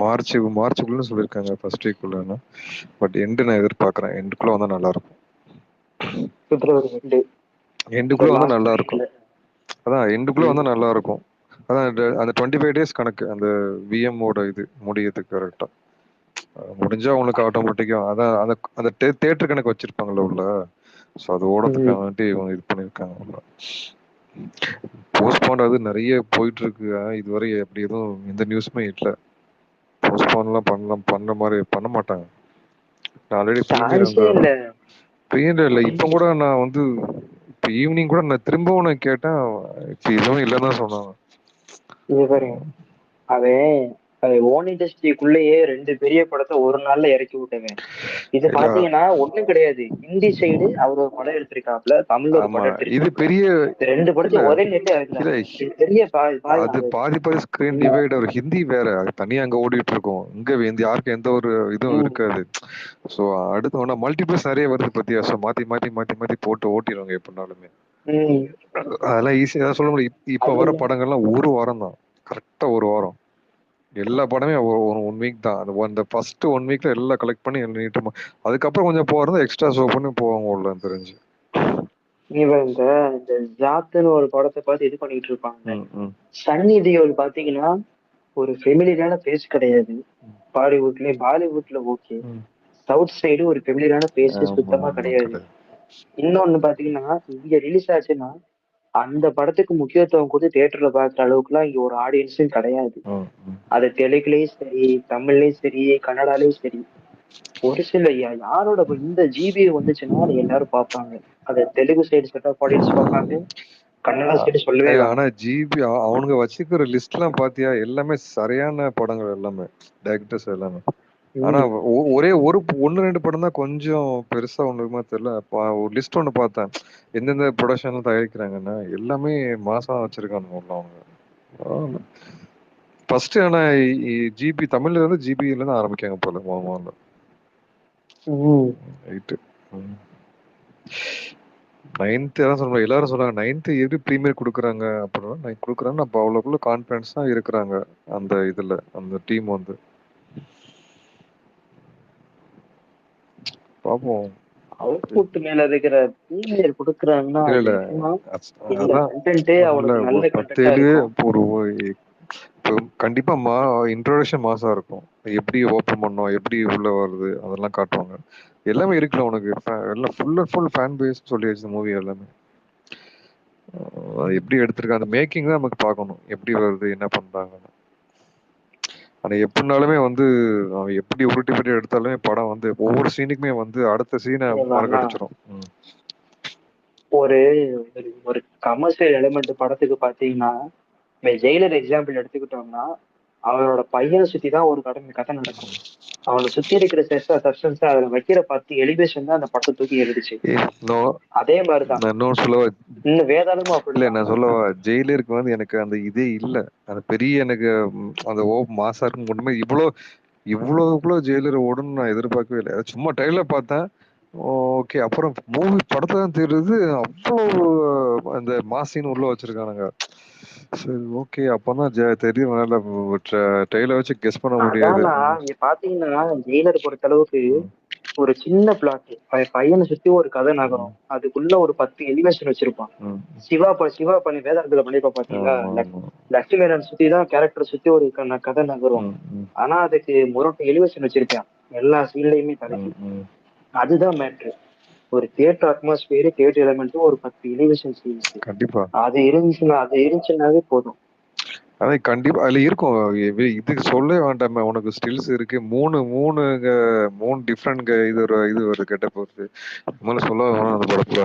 மார்ச்சுக்குள்ளன்னு சொல்லியிருக்காங்க, ஃபர்ஸ்ட் வீக்குள்ளன்னு. பட் எண்டு நான் எதிர்பார்க்குறேன். எண்டுக்குள்ள வந்தா நல்லா இருக்கும். பிப்ரவரி 2 எண்டுக்குள்ள வந்தா நல்லா இருக்கும். அதான் எண்டுக்குள்ள வந்தா நல்லா இருக்கும். அதான் அந்த 25 days கணக்கு, அந்த விஎம்மோட இது முடியறதுக்கு கரெக்டா முடிஞ்சா உங்களுக்கு ஆட்டோமேட்டிக்கா அதான் அந்த தேட்டர் கணக்கு வச்சிருப்பாங்கல்ல உள்ள. ஸோ அது ஓடத்துக்கு வந்துட்டு இவங்க இது பண்ணியிருக்காங்க. போஸ்ட்போன் அது நிறைய போயிட்டு இருக்கு. இதுவரை அப்படி எதுவும் எந்த நியூஸுமே இல்லை. போஸ்ட்போன்லாம் பண்ண மாதிரி பண்ண மாட்டாங்க. ஆல்ரெடி ப்ரீமியர் இல்லை. இப்போ கூட நான் வந்து இப்போ ஈவினிங் கூட நான் திரும்பவும் கேட்டேன், இப்போ இதுவும் இல்லைன்னு தான் சொன்னாங்க. அவன் ஓன் இண்டஸ்ட்ரிக்குள்ளேயே 2 பெரிய படத்தை ஒரு நாள்ல இறக்கி விட்டவன். இது இல்ல பாத்தீங்கன்னா ஒண்ணும் கிடையாது. ஹிந்தி சைடு அவர் ஒரு படம் எடுத்திருக்காப்ல, தமிழ்ல ஒரு ஆமா படம் இது எடுத்திருக்காப்ல. பெரிய இந்த 2 இல்ல படத்தையும் ஒரே நேரத்துல இல்ல இறக்குறாங்க. இது பெரிய அது பாதி பாதி ஸ்கிரீன் டிவைட். ஒரு ஹிந்தி வேற, அது தனியா அங்க ஓடிட்டு இருக்கும். இங்க யாருக்கும் எந்த ஒரு இதுவும் இருக்காது. சோ அடுத்து ஒன்னா மல்டிபிள்ஸ் நிறைய வருது பத்தியா. சோ மாத்தி மாத்தி மாத்தி மாத்தி போட்டு ஓட்டிடுவாங்க எப்படினாலுமே. அதெல்லாம் ஈஸியா சொல்ல முடியும். இப்ப வர படங்கள்லாம் ஒரு வாரம் தான், கரெக்டா ஒரு வாரம். எல்லா படமே ஒன் வீக் தான். அந்த ஃபர்ஸ்ட் 1 வீக்ல எல்லாம் கலெக்ட் பண்ணி நீட்டமா, அதுக்கப்புறம் கொஞ்சம் போறது எக்ஸ்ட்ரா ஷோ பண்ணி போவாங்க உள்ள தெரிஞ்சு. இவன் இந்த ஜாத்துன்னு ஒரு படத்தை பார்த்து இது பண்ணிட்டு இருப்பாங்க. சன்னி தியோல் பாத்தீங்கன்னா ஒரு ஃபெமிலியரான பேஸ் கிடையாது. பாலிவுட்ல ஓகே, சவுத் சைடு ஒரு ஃபெமிலியரான பேஸ் சுத்தமா கிடையாது. இன்னொன்னு பாத்தீங்கன்னா இங்க ரிலீஸ் ஆச்சுன்னா அந்த படத்துக்கு முக்கியத்துவம் கொடுத்து தியேட்டர்ல பாக்குற அளவுக்கு எல்லாம் இங்க ஒரு ஆடியன்ஸும் கிடையாது. அது தெலுங்குலயும் சரி, தமிழ்லயும் சரி, கன்னடாலயும் சரி. ஒரு சில யாரோட இந்த ஜிபி வந்துச்சுன்னா அது எல்லாரும் பார்ப்பாங்க. அது Telugu side set of audience பார்ப்பாங்க, கன்னடா சைடு சொல்லவே வேணாம். ஆனா ஜிபி அவனுங்க வச்சுக்கிற லிஸ்ட் எல்லாம் பாத்தியா, எல்லாமே சரியான படங்கள் எல்லாமே, டைரக்டர்ஸ் எல்லாமே. ஆனா ஒரே ஒன்னு 2 படம் தான் கொஞ்சம் பெருசா ஒண்ணுமா தெரியல. ஒரு லிஸ்ட் ஒண்ணு பார்த்தேன், எந்தெந்த ப்ரொடக்ஷன்ல தயாரிக்கிறாங்கன்னா எல்லாமே மாசம் வச்சிருக்கானுங்க அவங்க. ஃபர்ஸ்ட் ஆனா ஜிபி தமிழ்ல இருந்து ஜிபில இருந்து ஆரம்பிக்காங்க போல முதல்ல. ரைட்டு. 9th தான் சொல்றாங்க, எல்லாரும் சொல்றாங்க 9th எப்படி ப்ரீமியர் கொடுக்குறாங்க அப்படின்னா, நான் கொடுக்குறேன்னு அப்போ அவ்வளோக்குள்ள கான்ஃபிடன்ஸ் தான் இருக்கிறாங்க அந்த இதுல, அந்த டீம் வந்து. பார்ப்போம். அவுட்புட் மேல இருக்கிற ப்ரீமியர் கொடுக்குறாங்கன்னா இல்ல அதான் கண்டென்ட்டே அவனுக்கு நல்ல கண்டென்ட்டா இருக்கும். இப்போ கண்டிப்பா இன்ட்ரோடக்ஷன் மாசா இருக்கும். எப்படி ஓப்பன் பண்ணோம், எப்படி உள்ள வருது, அதெல்லாம் காட்டுவாங்க. எல்லாமே இருக்குல்ல உனக்கு, எல்லாம் full and full fan base சொல்லியாச்சு மூவி எல்லாமே. எப்படி எடுத்திருக்காங்க, அந்த மேக்கிங் தான் நமக்கு பார்க்கணும், எப்படி வருது என்ன பண்றாங்கன்னு. ஆனா எப்படினாலுமே வந்து அவன் எப்படி உருட்டி பட்டி எடுத்தாலுமே படம் வந்து ஒவ்வொரு சீனுக்குமே வந்து அடுத்த சீனை மறக்கடிச்சிடும். ஒரு ஒரு கமர்ஷியல் எலிமெண்ட் படத்துக்கு பாத்தீங்கன்னா, ஜெயிலர் எக்ஸாம்பிள் எடுத்துக்கிட்டோம்னா, அவனோட பையனை சுத்தி தான் ஒரு கதை நடக்கும். அவனை சுத்தி இருக்கிற சப்ஸ்டன்ஸ் அதுல வைக்கிற 10 எலிவேஷன் தான் அந்த படத்தை தூக்கி எடுத்துச்சு. அதே மாதிரிதான் இன்னும் வேதாளமும் அப்படி இல்ல. நான் சொல்லவா, ஜெயிலருக்கு வந்து எனக்கு அந்த இதே இல்ல, அந்த பெரிய எனக்கு அந்த மாசா இருக்கும் மட்டுமே. இவ்வளவு ஜெயிலர் ஓடுன்னு நான் எதிர்பார்க்கவே இல்லை. சும்மா ட்ரெயிலர் பார்த்தேன், ஓகே. அப்புறம் மூவி படத்துல தான் தெரியுது அவ்வளவு அந்த மாசின்னு உள்ள வச்சிருக்கானுங்க. சரி ஓகே, அப்பதான் தெரியும். ட்ரெயிலர் வச்சு கெஸ் பண்ண முடியாது. பாத்தீங்கன்னா ஜெயிலர் பொறுத்த அளவுக்கு ஒரு சின்ன பிளாட், பையனை சுத்தி ஒரு கதை நகரம், அதுக்குள்ள ஒரு 10 எலிவேஷன் வச்சிருப்பான். சிவா பண்ணி வேதாளத்துல பண்ணிருப்பா பாத்தீங்களா, லட்சுமி சுத்திதான் கேரக்டர் சுத்தி ஒரு கதை நகரும். ஆனா அதுக்கு முரட்டு எலிவேஷன் வச்சிருப்பான் எல்லா சீன்லயுமே தலைக்கு. அதுதான் மேட்ரு. ஒரு தியேட்டர் அட்மாஸ்பியர், தியேட்டர் எலிமெண்ட், ஒரு 10 எலிவேஷன் சீன்ஸ் கண்டிப்பா அது இருந்துச்சுன்னாவே போதும். அது கண்டிப்பா அதுல இருக்கும். இதுக்கு சொல்ல வேண்டாமே, உனக்கு ஸ்டில்ஸ் இருக்கு. மூணு டிஃப்ரெண்ட் இது ஒரு கெட்ட போகுது. முதல்ல சொல்ல வேணாம் அந்த படத்துல.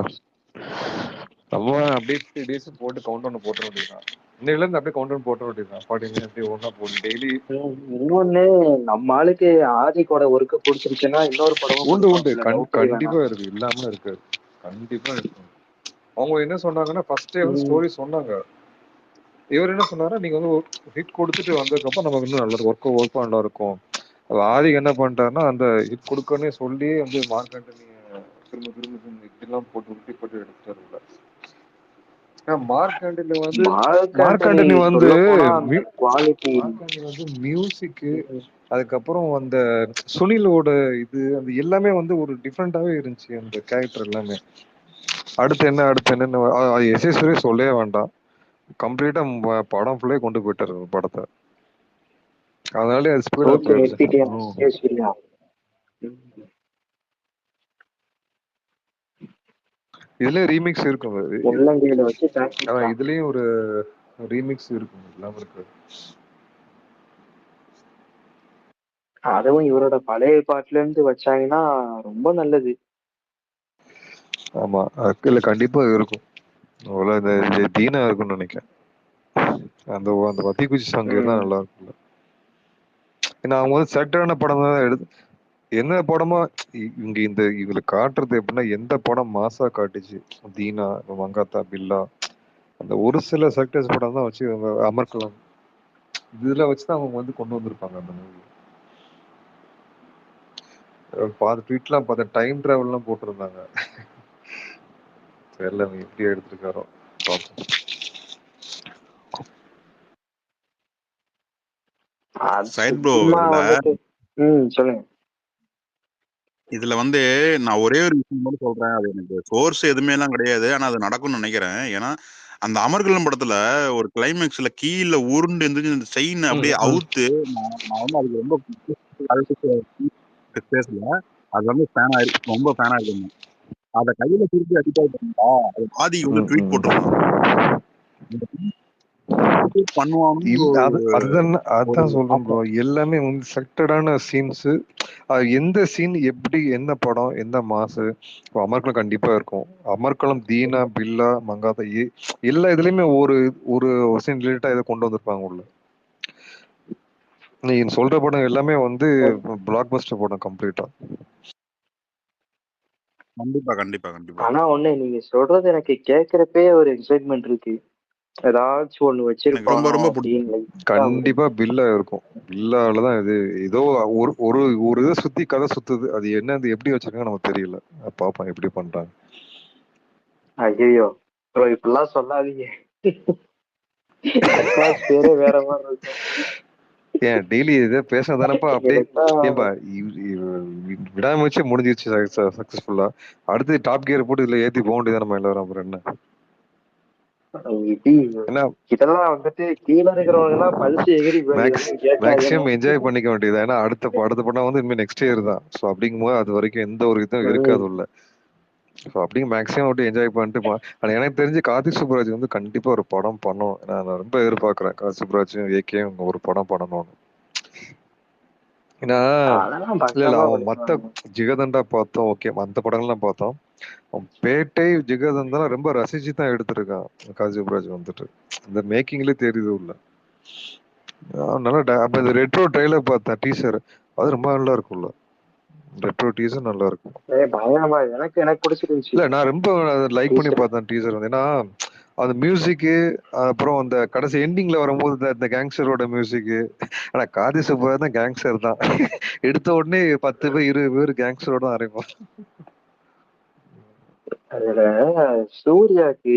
நம்ம அப்படியே 3 days போட்டு கவுண்ட் ஒன்று போட்டுற வேண்டியதுதான். இன்னையில இருந்து அப்படியே கவுண்ட் ஒன்று போட்டுற வேண்டியதுதான். 40 minutes அப்படியே ஒன்றா போட்டு டெய்லி. இன்னொன்னு, நம்ம ஆளுக்கு ஆதிக்கோட ஒர்க்க பிடிச்சிருச்சுன்னா இன்னொரு படமும் உண்டு கண்டிப்பா இருக்கு, இல்லாம இருக்கு, கண்டிப்பா இருக்கு. அவங்க என்ன சொன்னாங்கன்னா ஃபர்ஸ்டே வந்து ஸ்டோரி சொன்னாங்க. இவர் என்ன சொன்னாரா, நீங்க வந்து ஹிட் கொடுத்துட்டு வந்ததுக்கப்புறம் நமக்கு இன்னும் நல்ல ஒர்க் நல்லா இருக்கும். ஆதிக்கு என்ன பண்ணிட்டாருன்னா, அந்த ஹிட் கொடுக்கனே சொல்லி வந்து மார்க்கண்டனி திரும்ப இப்படிலாம் போட்டு உருட்டி போட்டு எடுத்துட்டாரு. மார்க்கண்டனி வந்து மியூசிக்கு, அதுக்கப்புறம் அந்த சுனிலோட இது அந்த எல்லாமே வந்து ஒரு டிஃப்ரெண்டாவே இருந்துச்சு அந்த கேரக்டர் எல்லாமே. அடுத்து என்னன்னு எஸ்எஸ்வரே சொல்லவே வேண்டாம், கம்ப்ளீட்டா படம் ஃபுல்லே கொண்டு போயிட்டாரு படத்தை. அதனாலே அது ஸ்பீட் இதுல ரீமிக்ஸ் இருக்கும். இதுலயும் ஒரு ரீமிக்ஸ் இருக்கும், இல்லாம இருக்கு. அதுவும் இவரோட பழைய பாட்டுல இருந்து வச்சாங்கன்னா ரொம்ப நல்லது. ஆமா, இல்ல கண்டிப்பா இருக்கும். இந்த தீனா இருக்கும்னு நினைக்கிறேன். அந்த வத்தி குச்சி சாங் தான் நல்லா இருக்கும்ல. ஏன்னா அவங்க வந்து செலக்டடான படம் தான் எடுத்து என்ன படமா இங்க இந்த இதுல காட்டுறது எப்படின்னா எந்த படம் மாசா காட்டுச்சு, தீனா, மங்காத்தா, பில்லா, அந்த ஒரு சில செலக்டர்ஸ் படம் தான் வச்சு இவங்க அமர்க்கலாம் இதுல வச்சுதான் அவங்க வந்து கொண்டு வந்திருப்பாங்க அந்த மூவி. பாதி ட்வீட்லாம் பார்த்தா டைம் டிராவல்லாம் போட்டிருந்தாங்க. தெரியல அவன் எப்படி எடுத்திருக்காரோ பார்ப்போம். அது சைட் ப்ரோ சும்மா இதுல வந்துட்டு சொல்லுங்க. இதுல வந்து நான் ஒரே ஒரு விஷயம் மட்டும் சொல்றேன். அது எனக்கு சோர்ஸ் எதுவுமே எல்லாம் கிடையாது, ஆனா அது நடக்கும்னு நினைக்கிறேன். ஏன்னா அந்த அமர்கலம் படத்துல ஒரு கிளைமேக்ஸ்ல கீழே உருண்டு இருந்துச்சு, இந்த செயின் அப்படியே அவுத்து நான் வந்து அதுக்கு ரொம்ப பேசல. அது வந்து ஃபேன் ஆயிருக்கு, ரொம்ப ஃபேன் ஆயிருக்கு. அத கையில திருப்பி அடிப்பாங்க, அது ஆதி வந்து ட்வீட் போட்டிருந்தான் பண்ணுவான்னு அதான் சொல்றேன் ப்ரோ. எல்லாமே வந்து செலக்டடான சீன்ஸ். எந்த சீன் எப்படி, என்ன படம், எந்த மாசு. இப்போ அமர்க்களம் கண்டிப்பா இருக்கும். அமர்க்களம், தீனா, பில்லா, மங்காத்தா எல்லா இதுலயுமே ஒரு ஒரு சீன் ரிலேட்டா இதை கொண்டு வந்திருப்பாங்க உள்ள. நீ சொல்ற படம் எல்லாமே வந்து பிளாக் பஸ்டர் படம் கம்ப்ளீட்டா. கண்டிப்பா கண்டிப்பா கண்டிப்பா. ஆனா ஒண்ணு நீங்க சொல்றது எனக்கு கேக்குறப்பே ஒரு எக்ஸைட்மெண்ட் இருக்கு. ஏதாச்சும் ஒண்ணு வச்சிருப்பானோ ரொம்ப அப்படின்னு. கண்டிப்பா பில்லா இருக்கும். பில்லாலதான் இது ஏதோ ஒரு ஒரு ஒரு இதை சுத்தி கதை சுத்துது. அது என்ன, அது எப்படி வச்சிருக்காங்க நமக்கு தெரியல. பாப்போம் எப்படி பண்றாங்க. ஐயோ இப்படிலாம் சொல்லாதீங்க. அட்மாஸ்பியரே வேற மாதிரி இருக்கும். ஏன் டெய்லி இதை பேசினதானப்பா அப்படியே ஏன்பா விடாமச்சு முடிஞ்சிருச்சு சக்சஸ்ஃபுல்லா. அடுத்து டாப் கியர் போட்டு இதுல ஏத்தி போக வேண்டியதான் நம்ம எல்லாரும். அப்புறம் என்ன இதெல்லாம் வந்துட்டு கீழே இருக்கிறவங்க எல்லாம் பல்ஸ் எகிரி மேக்ஸிமம் என்ஜாய் பண்ணிக்க வேண்டியது. ஏன்னா அடுத்த படம் வந்து இனிமே நெக்ஸ்ட் இயர் தான். ஸோ அப்படிங்கும்போது அது வரைக்கும் எந்த ஒரு இதுவும் இருக்காது உள்ள. ஸோ அப்படிங்க மேக்ஸிமம் அப்படி என்ஜாய் பண்ணிட்டு ஆனா எனக்கு தெரிஞ்சு கார்த்திக் சுப்ராஜ் வந்து கண்டிப்பா ஒரு படம் பண்ணும். நான் ரொம்ப எதிர்பார்க்கிறேன் கார்த்திக் சுப்ராஜும் ஏகேயும் ஒரு படம் பண்ணணும்னு. ஏன்னா இல்ல அவன் மத்த ஜிகதண்டா பார்த்தோம், ஓகே மத்த படங்கள்லாம் பார்த்தோம். பேட்டை, ஜிகதண்டா ரொம்ப ரசிச்சு தான் எடுத்திருக்கான் கார்த்திக் சுப்ராஜ் வந்துட்டு. இந்த மேக்கிங்லயே தெரியுது உள்ள. நல்லா அப்ப இந்த ரெட்ரோ ட்ரைலர் பார்த்தேன், டீசர். அது ரொம்ப நல்லா இருக்கும்ல. ரெட்ரோ டீசர் நல்லா இருக்கும். எனக்கு பிடிச்சிருந்துச்சு. இல்ல நான் ரொம்ப லைக் பண்ணி பார்த்தேன் டீசர் வந்து. ஏன்னா அந்த மியூசிக்கு, அப்புறம் அந்த கடைசி எண்டிங்ல வரும்போது இந்த கேங்ஸ்டரோட மியூசிக்கு. ஆனா காதி சுப்ராஜ் தான் கேங்ஸ்டர் தான். எடுத்த உடனே 10 பேர் 20 பேர் கேங்ஸ்டரோட தான் அரைப்போம். அதுல சூர்யாக்கு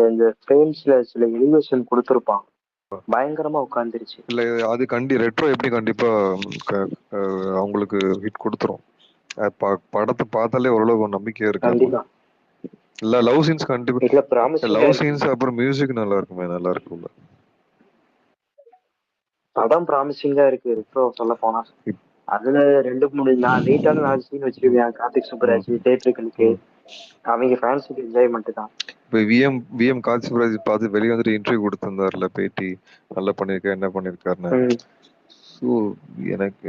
இந்த ஃப்ரேம்ஸ்ல சில எலிவேஷன் கொடுத்திருப்பான், பயங்கரமா உட்கார்ந்துருச்சு. இல்ல அது ரெட்ரோ எப்படி கண்டிப்பா அவங்களுக்கு ஹிட் கொடுத்துரும். படத்தை பார்த்தாலே ஓரளவு நம்பிக்கையா இருக்கு. இல்ல லவ் சீன்ஸ் கண்டிப்பா, லவ் சீன்ஸ் அப்புறம் மியூசிக் நல்லா இருக்குமே, நல்லா இருக்கும்ல. படம் ப்ராமிசிங்கா இருக்கு ரெட்ரோ சொல்ல போனா. அதுல 2-3 நீட்டான 4 சீன் வச்சிருக்கேன் கார்த்திக் சுப்ராஜ் தேட்டர்களுக்கு. அவங்க ஃபேன்ஸுக்கு என்ஜாய்மெண்ட் தான். இப்போ விஎம் கார்த்திக் சுப்ராஜ் பார்த்து வெளியே வந்துட்டு இன்டர்வியூ கொடுத்திருந்தாருல, பேட்டி நல்லா பண்ணிருக்கா, என்ன பண்ணிருக்காருன்னு. ஸோ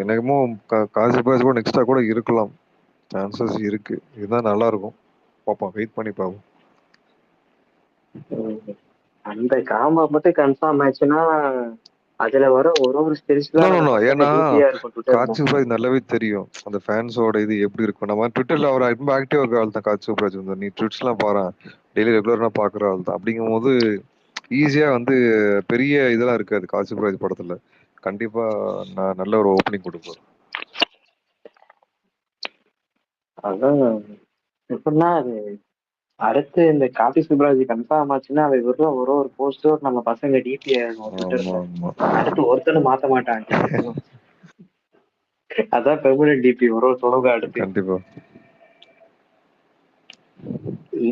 எனக்குமோ கார்த்திக் சுப்ராஜ் கூட நெக்ஸ்டா கூட இருக்கலாம், சான்சஸ் இருக்கு. இதுதான் நல்லா இருக்கும். பாப்போம், வெயிட் பண்ணி பார்ப்போம். அந்த காம்போ மட்டும் கன்ஃபார்ம் ஆச்சுன்னா அதுல வர ஒரு ஸ்டெல்ஸ் ஏன்னா கார்த்திக் சுப்ராஜ் நல்லாவே தெரியும் அந்த ஃபேன்ஸோட இது எப்படி இருக்கும். நம்ம ட்விட்டர்ல அவர் ரொம்ப ஆக்டிவா இருக்க ஆள் தான் கார்த்திக் சுப்ராஜ் வந்து. நீ ட்விட்ஸ் எல்லாம் பாரு, டெய்லி ரெகுலரா பாக்குற ஆள் தான். அப்படிங்கும் போது ஈஸியா வந்து பெரிய இதெல்லாம் இருக்காது கார்த்திக் சுப்ராஜ் படத்துல. கண்டிப்பா நான் நல்ல ஒரு ஓப்பனிங் கொடுப்பேன். அதான் எப்படின்னா அது அடுத்து இந்த கார்த்திக் சுப்ராஜ் கன்ஃபார்ம் ஆச்சுன்னா அது வெறும் ஒரு போஸ்டர் நம்ம பசங்க டிபி அடுத்து ஒருத்தனும் மாத்த மாட்டாங்க. அதான் பெர்மனன்ட் டிபி ஒரு தொழுக அடுத்து. கண்டிப்பா.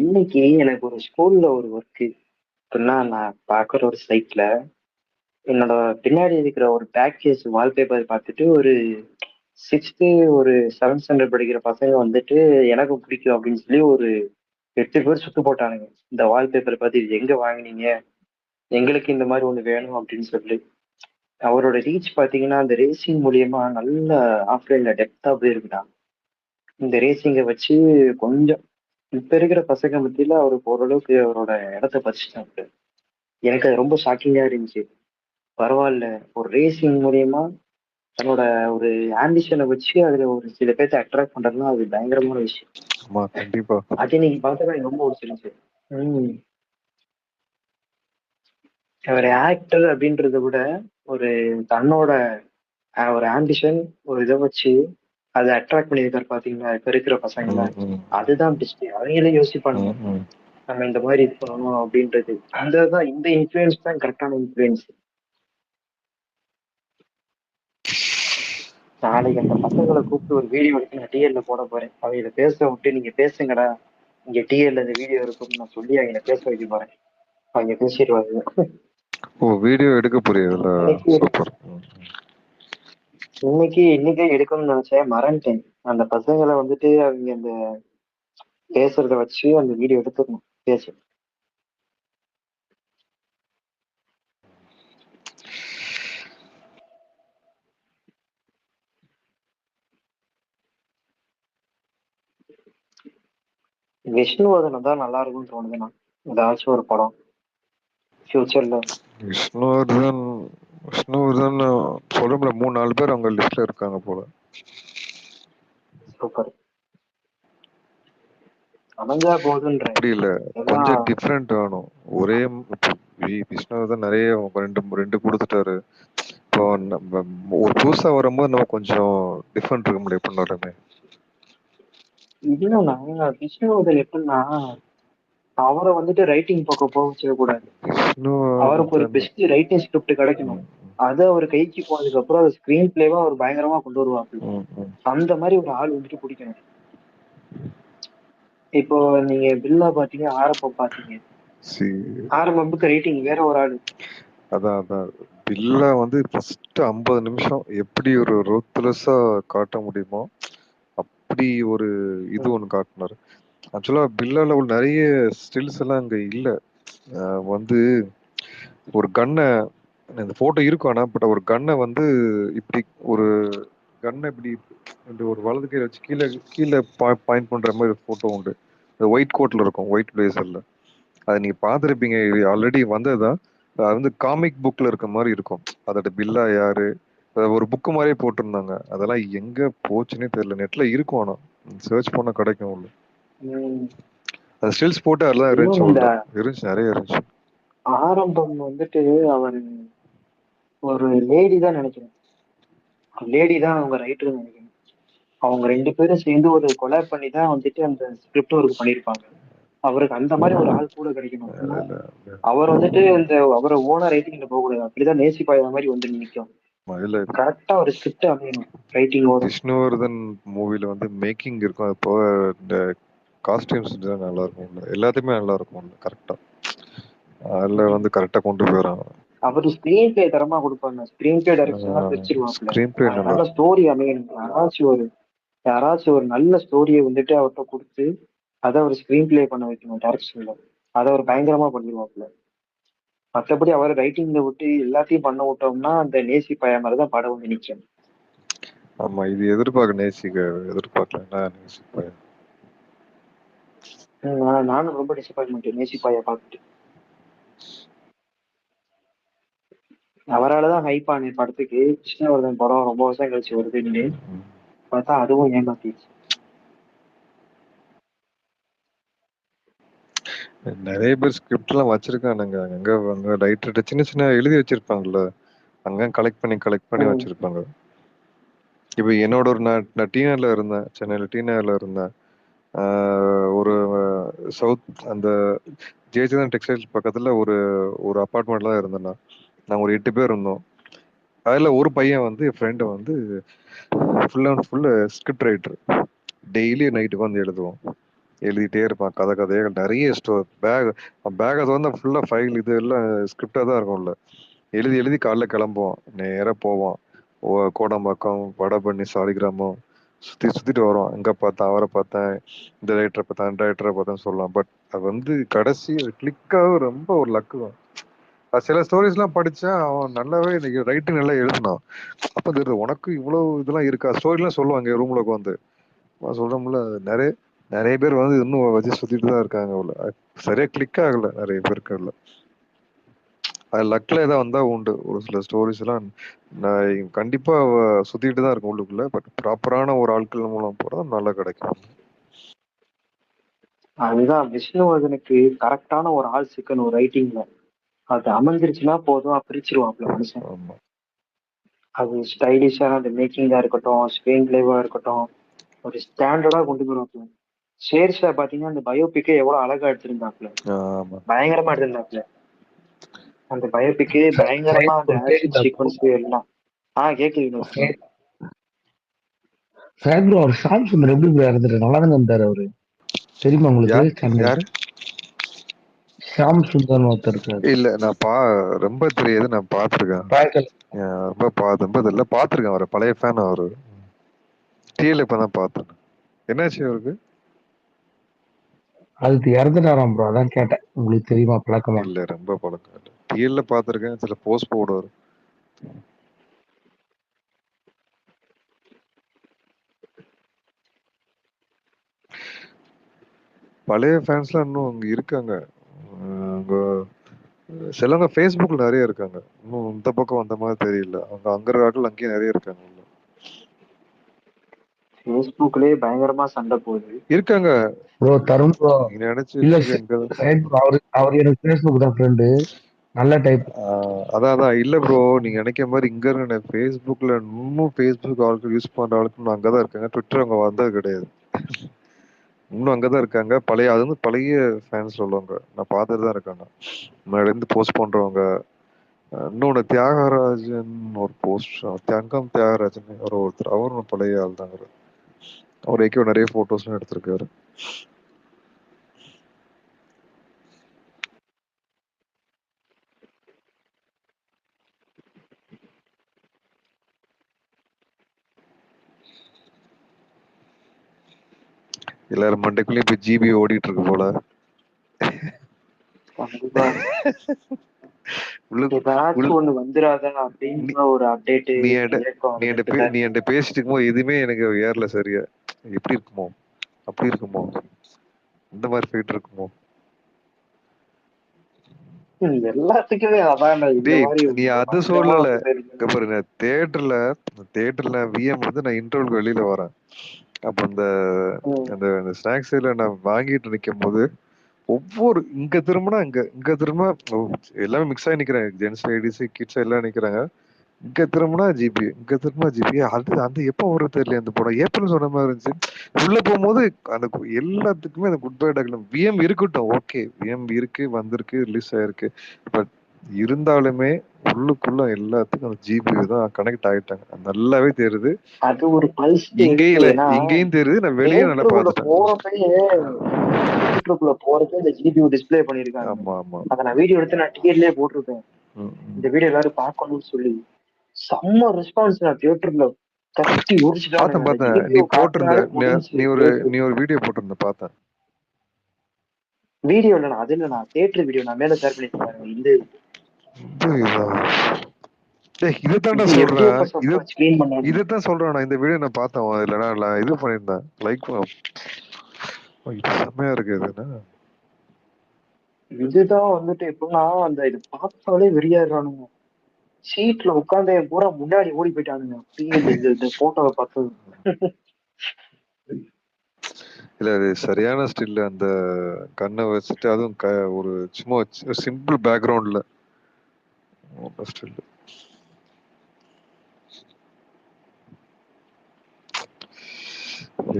இன்னைக்கு எனக்கு ஒரு ஸ்கூல்ல ஒரு ஒர்க்கு அப்படின்னா, நான் பாக்குற ஒரு சைட்ல என்னோட பின்னாடி இருக்கிற ஒரு பேக்கேஜ் வால்பேப்பர் பார்த்துட்டு ஒரு 6th ஒரு 7th ஸ்டாண்டர்ட் படிக்கிற பசங்க வந்துட்டு எனக்கு பிடிக்கும் அப்படின்னு சொல்லி ஒரு 8 பேர் சுத்து போட்டானுங்க. இந்த வால்பேப்பரை பார்த்து இது எங்க வாங்கினீங்க, எங்களுக்கு இந்த மாதிரி ஒண்ணு வேணும் அப்படின்னு சொல்லி. அவரோட ரீச் பாத்தீங்கன்னா அந்த ரேசிங் மூலியமா நல்ல ஆஃப்லைன்ல டெப்தா போயிருக்குடா. இந்த ரேசிங்கை வச்சு கொஞ்சம் இப்ப இருக்கிற பசங்க மத்தியில அவருக்கு ஓரளவுக்கு அவரோட இடத்த பதிச்சுட்டாங்க. எனக்கு அது ரொம்ப ஷாக்கிங்கா இருந்துச்சு. பரவாயில்ல, ஒரு ரேசிங் மூலியமா தன்னோட ஒரு ஆம்பிஷனை வச்சு அதுல ஒரு சில பேர்த்த அட்ராக்ட் பண்றதுலாம் அது பயங்கரமான விஷயம். ஆமா கண்டிப்பா. அது இன்னைக்கு பார்த்தா எனக்கு ரொம்ப பிடிச்சிருந்துச்சு. ஒரு ஆக்டர் அப்படின்றத விட ஒரு தன்னோட ஒரு ஆம்பிஷன் ஒரு இதை வச்சு அதை அட்ராக்ட் பண்ணியிருக்காரு பாத்தீங்களா இப்ப இருக்கிற பசங்களை. அதுதான் பெஸ்ட். அவங்களே யோசிப்பானுங்க நம்ம இந்த மாதிரி இது பண்ணணும் அப்படின்றது. அந்த இந்த இன்ஃபுளுன்ஸ் தான் கரெக்டான இன்ஃபுளுன்ஸ். நாளைக்கு அந்த பசங்களை கூப்பிட்டு ஒரு வீடியோ எடுத்து நான் டிஎல்ல போட போறேன். அவங்கள பேச விட்டு நீங்க பேசுங்கடா, இங்க டிஎல்ல இந்த வீடியோ இருக்கும்னு நான் சொல்லி அவங்கள பேச வைக்க போறேன். அவங்க பேசிடுவாங்க. ஓ வீடியோ எடுக்க புரியுதுல. சூப்பர். இன்னைக்கே எடுக்கணும்னு நினைச்சேன், மறந்துட்டேன். அந்த பசங்களை வந்துட்டு அவங்க அந்த பேசுறத வச்சு அந்த வீடியோ எடுத்துக்கணும் பேசி. விஷ்ணுவர்தன் தான் நல்லா இருக்கும்னு தோணுதுண்ணா. ஏதாச்சும் ஒரு படம் ஃபியூச்சர்ல. விஷ்ணுவர்தன் சொல்ல முடியல. 3-4 பேர் அவங்க லிஸ்ட்ல இருக்காங்க போல. சூப்பர். அமைஞ்சா போதுன்ற. அப்படி இல்ல, கொஞ்சம் டிஃப்ரெண்ட் வேணும். ஒரே விஷ்ணுவர்தன் நிறைய ரெண்டு கொடுத்துட்டாரு. இப்போ ஒரு புதுசா வரும்போது நம்ம கொஞ்சம் டிஃப்ரெண்ட் இருக்க முடியும் பண்ணாலுமே. இல்லைண்ணா விஷ்ணுவர்தன் எப்படின்னா அவரை வந்துட்டு ரைட்டிங் பக்கம் போக வச்சிடக்கூடாது. அவருக்கு ஒரு பெஸ்ட் ரைட்டிங் ஸ்கிரிப்ட் கிடைக்கணும். அது அவர் கைக்கு போனதுக்கு அப்புறம் அது ஸ்கிரீன் பிளேவா அவர் பயங்கரமா கொண்டு வருவாங்க. அந்த மாதிரி ஒரு ஆள் வந்துட்டு பிடிக்கணும். இப்போ நீங்க பில்லா பாத்தீங்க, ஆரம்பம் பாத்தீங்க, ஆரம்பத்துக்கு ரைட்டிங் வேற ஒரு ஆளு. அதான் பில்லா வந்து ஃபர்ஸ்ட் 50 நிமிஷம் எப்படி ஒரு ரூத்லெஸ்ஸா காட்ட முடியுமோ அப்படி ஒரு இது ஒண்ணு காட்டினாரு. ஆக்சுவலா பில்லால உள்ள நிறைய ஸ்டில்ஸ் எல்லாம் அங்க இல்ல. வந்து ஒரு கன்னை, இந்த போட்டோ இருக்கும் ஆனா பட் ஒரு கன்னை வந்து இப்படி ஒரு கன்னை இப்படி ஒரு வலது கையில வச்சு கீழே கீழே பாயிண்ட் பண்ற மாதிரி ஒரு போட்டோ உண்டு. ஒயிட் கோட்ல இருக்கும், ஒயிட் பிளேசர்ல. அதை நீங்க பாத்துருப்பீங்க, இது ஆல்ரெடி வந்ததுதான். அது வந்து காமிக் புக்ல இருக்க மாதிரி இருக்கும். அதோட பில்லா யாரு ஒரு புக்கு மாதிரியே போட்டிருந்தாங்க. அதெல்லாம் எங்க போச்சுன்னே தெரியல. நெட்ல இருக்கும், ஆனா சர்ச் பண்ண கிடைக்கும் உள்ள. அது ஸ்டில்ஸ் போட்டு அதெல்லாம் இருந்துச்சு, நிறைய இருந்துச்சு. ஆரம்பம் வந்துட்டு அவர் ஒரு லேடி தான் நினைக்கிறேன். லேடி தான் அவங்க ரைட்டர் நினைக்கிறேன். அவங்க 2 பேரும் சேர்ந்து ஒரு கொலாப் பண்ணி தான் வந்துட்டு அந்த ஸ்கிரிப்ட் ஒர்க் பண்ணியிருப்பாங்க. அவருக்கு அந்த மாதிரி ஒரு ஆள் கூட கிடைக்கணும். அவர் வந்துட்டு இந்த அவரை ஓனர் ரைட்டிங்ல போகக்கூடாது. அப்படிதான் நேசிப்பாய மாதிரி வந்து நிற்கும். கரெக்டா ஒரு ஸ்கிரிப்ட் அமையணும் ரைட்டிங். விஷ்ணுவர்தன் மூவில வந்து மேக்கிங் இருக்கும். அது போக இந்த காஸ்டியூம்ஸ் நல்லா இருக்கும், எல்லாத்தையுமே நல்லா இருக்கும் கரெக்டா. அதுல வந்து கரெக்டா கொண்டு போயிடறாங்க. அவரு ஸ்கிரீன் பிளே தரமா கொடுப்பாங்க. ஸ்கிரீன் பிளே டைரக்ஷன் பிரிச்சிருவாங்க. நல்ல ஸ்டோரி அமையணும். யாராச்சும் ஒரு நல்ல ஸ்டோரியை வந்துட்டு அவர்கிட்ட கொடுத்து அதை ஒரு ஸ்கிரீன் பிளே பண்ண வைக்கணும் டைரக்ஷன்ல. அதை ஒரு பயங்கரமா பண்ணிடுவாப்புல. மற்றபடி அவர் ரைட்டிங்ல விட்டு எல்லாத்தையும் பண்ண விட்டோம்னா அந்த நேசி பையன் மாதிரிதான் படம் வந்து நிற்கும். ஆமா, இது எதிர்பார்க்கல. நானும் ரொம்ப டிசப்பாயின்மெண்ட் நேசிப்பாய பார்த்துட்டு. அவராலதான் ஹைப் ஆன படத்துக்கு விஷ்ணுவர்தன் படம் ரொம்ப வருஷம் கழிச்சு வருதுன்னு பார்த்தா அதுவும் ஏமாத்திடுச்சு. நிறைய பேர் ஸ்கிரிப்ட் எல்லாம் வச்சிருக்கானுங்க. அங்க ரைட்டர் சின்ன சின்ன எழுதி வச்சிருப்பாங்கல்ல, அங்க கலெக்ட் பண்ணி வச்சிருப்பாங்க. இப்ப என்னோட ஒரு நான் டீனர்ல இருந்தேன், சென்னையில டீனர்ல இருந்தேன். ஒரு சவுத் அந்த ஜெயச்சந்திரன் டெக்ஸ்டைல்ஸ் பக்கத்துல ஒரு அபார்ட்மெண்ட்ல தான் இருந்தேன். நாங்க ஒரு 8 பேர் இருந்தோம். அதுல ஒரு பையன் வந்து என் ஃப்ரெண்டு வந்து full and full script writer. Daily நைட்டுக்கு வந்து எழுதிட்டே இருப்பான். கதையா நிறைய பேக்கை வந்து ஃபுல்லா ஃபைல் இது எல்லாம் ஸ்கிரிப்டா தான் இருக்கும்ல. எழுதி காலைல கிளம்புவான், நேரா போவான் கோடம்பாக்கம், வடபண்ணி, சாலிகிராமம் சுத்திட்டு வரும். எங்க பார்த்தேன், அவரை பார்த்தேன், இந்த ரைட்டரை பார்த்தேன், அந்த ரைட்டரை பார்த்தேன்னு சொல்லலாம். பட் அது வந்து கடைசி கிளிக்காக ரொம்ப ஒரு லக்கு தான். சில ஸ்டோரிஸ் எல்லாம் படிச்சா அவன் நல்லாவே இன்னைக்கு ரைட்டிங் நல்லா எழுதினான். அப்ப தெரியுது உனக்கு இவ்வளவு இதெல்லாம் இருக்கா. ஸ்டோரி எல்லாம் சொல்லுவாங்க ரூம்ல உட்காந்து. சொல்றோம்ல, நிறைய பேர் வந்து இன்னும் வச்சு சுத்திட்டு தான் இருக்காங்க. சரியா கிளிக் ஆகல நிறைய பேருக்கு. அது லக்ல ஏதாவது வந்தா உண்டு. ஒரு சில ஸ்டோரிஸ் எல்லாம் நான் கண்டிப்பா சுத்திட்டு தான் இருக்கும் உள்ளுக்குள்ள. பட் ப்ராப்பரான ஒரு ஆட்கள் மூலம் போறது நல்லா கிடைக்கும். அதுதான் விஷ்ணுவர்தனுக்கு கரெக்டான ஒரு ஆள் சிக்கணும் ரைட்டிங்ல. அது அமைஞ்சிருச்சுன்னா போதும், பிரிச்சிருவாப்ல மனுஷன். ஆமா. அது ஸ்டைலிஷான அந்த மேக்கிங்கா இருக்கட்டும், ஸ்க்ரீன் பிளேவா இருக்கட்டும், ஒரு ஸ்டாண்டர்டா கொண்டு போயிருவாப்ல. ஷேர்ஷா பாத்தீங்கன்னா அந்த பயோபிக்கே எவ்வளவு அழகா எடுத்திருந்தாப்ல, ஆமா. பயங்கரமா எடுத்திருந்தாப்ல. அந்த பயோபிக்கே பயங்கரமா அந்த ஆக்ஷன் சீக்வன்ஸ் எல்லாம். கேக்குது. ப்ரோ அவர் ஷாம் சுந்தர் எப்படி ப்ரோ இறந்துட்டு நல்லா தானே இருந்தாரு அவரு, தெரியுமா உங்களுக்கு? யாரு? ஷாம் சுந்தர்னு ஒருத்தர் இருக்காரு. இல்ல நான் ரொம்ப தெரியாது, நான் பாத்துருக்கேன். ரொம்ப தெரியல, பாத்துருக்கேன். அவரு பழைய ஃபேன். அவரு டிஎல் இப்பதான் பார்த்தேன். என்னாச்சு அவருக்கு? அதுக்கு இறந்துட்டாராம் ப்ரோ, அதான் கேட்டேன். உங்களுக்கு தெரியுமா, பழக்கமா? இல்ல ரொம்ப பழக்கம் இல்ல. டிஎல்ல பாத்துருக்கேன், சில போஸ்ட் போடுவாரு. பழைய ஃபேன்ஸ்லாம் இன்னும் அங்க இருக்காங்க. சிலவங்க ஃபேஸ்புக்ல நிறைய இருக்காங்க. இன்னும் இந்த பக்கம் வந்த மாதிரி தெரியல. அவங்க அங்க இருக்க அங்கேயும் நிறைய இருக்காங்க. ஃபேஸ்புக்லயே பயங்கரமா சண்டை போகுது. இருக்காங்க ப்ரோ தருண் ப்ரோ. நினைச்சு இல்ல அவர் எனக்கு ஃபேஸ்புக் தான் ஃப்ரெண்டு, நல்ல டைப். அதான் இல்ல ப்ரோ, நீங்க நினைக்கிற மாதிரி இங்க இருக்க ஃபேஸ்புக்ல இன்னும் ஃபேஸ்புக் ஆளுக்கு யூஸ் பண்ற ஆளுக்கு இன்னும் அங்கதான் இருக்காங்க. ட்விட்டர் அவங்க வந்தது கிடையாது. இன்னும் அங்கதான் இருக்காங்க. அது வந்து பழைய ஃபேன்ஸ் உள்ளவங்க, நான் பார்த்துட்டு தான் இருக்காங்க. முன்னாடி இருந்து போஸ்ட் பண்றவங்க. இன்னொன்னு தியாகராஜன் ஒரு போஸ்ட், தங்கம் தியாகராஜன் ஒருத்தர், அவரும் பழைய ஆள் தாங்க. அவர் ஏற்கனவே நிறைய போட்டோஸ்லாம் எடுத்திருக்காரு. எல்லாரும் மண்டைக்குள்ளேயும் இப்ப ஜிபி ஓடிட்டு இருக்கு போல. ஒண்ணு வந்துராதா அப்படின்ற ஒரு அப்டேட். நீ என்கிட்ட பேசிட்டு இருக்கும்போது எதுவுமே எனக்கு ஏறல சரியா. எப்படி இருக்குமோ, அப்படி இருக்குமோ, இந்த மாதிரி போயிட்டு இருக்குமோ. எல்லாத்துக்குமே அதான். நீ அது சொல்லல பாருங்க. தியேட்டர்ல விஎம் வந்து நான் இன்டர்வல் வெளியில வரேன். அப்ப அந்த ஸ்நாக்ஸ் நான் வாங்கிட்டு நிக்கும் போது ஒவ்வொரு இங்க திரும்பினா இங்க திரும்ப எல்லாமே மிக்ஸ் ஆகி நிக்கிறேன். ஜென்ஸ் லேடிஸ் கிட்ஸ் எல்லாம் நிக்கிறாங்க. இங்க திரும்பினா ஜிபி, அது அந்த எப்ப வரும் தெரியல. அந்த படம் ஏப்ரல் சொன்ன மாதிரி இருந்துச்சு. உள்ள போகும்போது அந்த எல்லாத்துக்குமே அந்த குட் பை டாக்ல விஎம் இருக்கட்டும், ஓகே விஎம் இருக்கு, வந்திருக்கு, ரிலீஸ் ஆயிருக்கு. பட் இருந்தாலுமே உள்ளுக்குள்ள எல்லாத்துக்கும் அந்த ஜிபி தான் கனெக்ட் ஆயிட்டாங்க. நல்லாவே தெரியுது. அது ஒரு பல்ஸ். இங்கேயும் தெரியுது. நான் வெளியே நல்லா பார்த்துட்டேன். போறப்ப இந்த ஜிபி டிஸ்ப்ளே பண்ணிருக்காங்க. ஆமா ஆமா, அத நான் வீடியோ எடுத்து நான் டிக்கெட்லயே போட்டிருக்கேன். இந்த வீடியோ எல்லாரும் பார்க்கணும்னு சொல்லி செம்ம ரெஸ்பான்ஸ். நான் தியேட்டர்ல கத்தி பார்த்தேன். நீ போட்டிருந்த, நீ ஒரு வீடியோ போட்டிருந்த பார்த்தேன். வீடியோ இல்ல, அது இல்ல, நான் தியேட்டர் வீடியோ நான் மேல ஷேர் பண்ணிருக்கேன். இதைத்தான் சொல்றேன். நான் இந்த வீடியோ நான் பார்த்தேன். இல்லைன்னா இது பண்ணிருந்தேன், லைக் செம்மையா இருக்கு. இதுதான் வந்துட்டு எப்படின்னா அந்த இது பார்த்தாலே வெறியாடுறானுங்க. சீட்ல உட்கார்ந்து பூரா முன்னாடி ஓடி போயிட்டானுங்க. அப்படியே இந்த போட்டோவை பார்த்தது. இல்ல அது சரியான ஸ்டில். அந்த கண்ணை வச்சுட்டு அதுவும் ஒரு சும்மா சிம்பிள் பேக்ரவுண்ட்ல ஸ்டில்.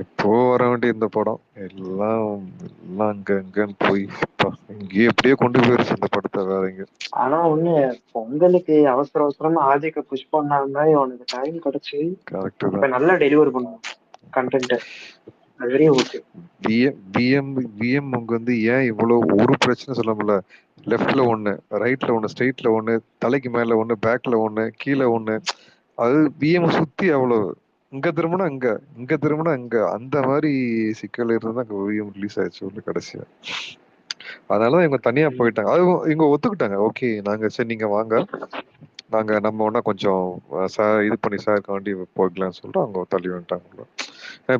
எப்போ வர வேண்டிய இந்த படம் எல்லாம் அங்கன்னு போய் இங்கேயே எப்படியே கொண்டு போயிருச்சு இந்த படத்தை வேற எங்க. ஆனா ஒண்ணு, பொங்கலுக்கு அவசரமா ஆதிக்க புஷ் பண்ணாங்க. உனக்கு டைம் கிடைச்சு கரெக்ட் தான், நல்லா டெலிவர் பண்ணுவோம் கண்டென்ட். விஎம் உங்க வந்து ஏன் இவ்வளவு ஒரு பிரச்சனை சொல்ல முடியல. லெஃப்ட்ல ஒண்ணு, ரைட்ல ஒண்ணு, ஸ்ட்ரெயிட்ல ஒண்ணு, தலைக்கு மேல ஒண்ணு, பேக்ல ஒண்ணு, கீழே ஒண்ணு. அது விஎம் சுத்தி அவ்வளவு. இங்க திரும்பினா இங்க திரும்பினா இங்க, அந்த மாதிரி சிக்கல் இருந்தா விஎம் ரிலீஸ் ஆயிடுச்சு உள்ள கடைசியா. அதனாலதான் இவங்க தனியா போயிட்டாங்க. அது இவங்க ஒத்துக்கிட்டாங்க. ஓகே நாங்க சரி நீங்க வாங்க, நம்ம ஒன்னா கொஞ்சம் இது பண்ணி சார்க்காண்டி போய்க்கலாம்னு சொல்லிட்டு அவங்க தள்ளி வந்துட்டாங்க.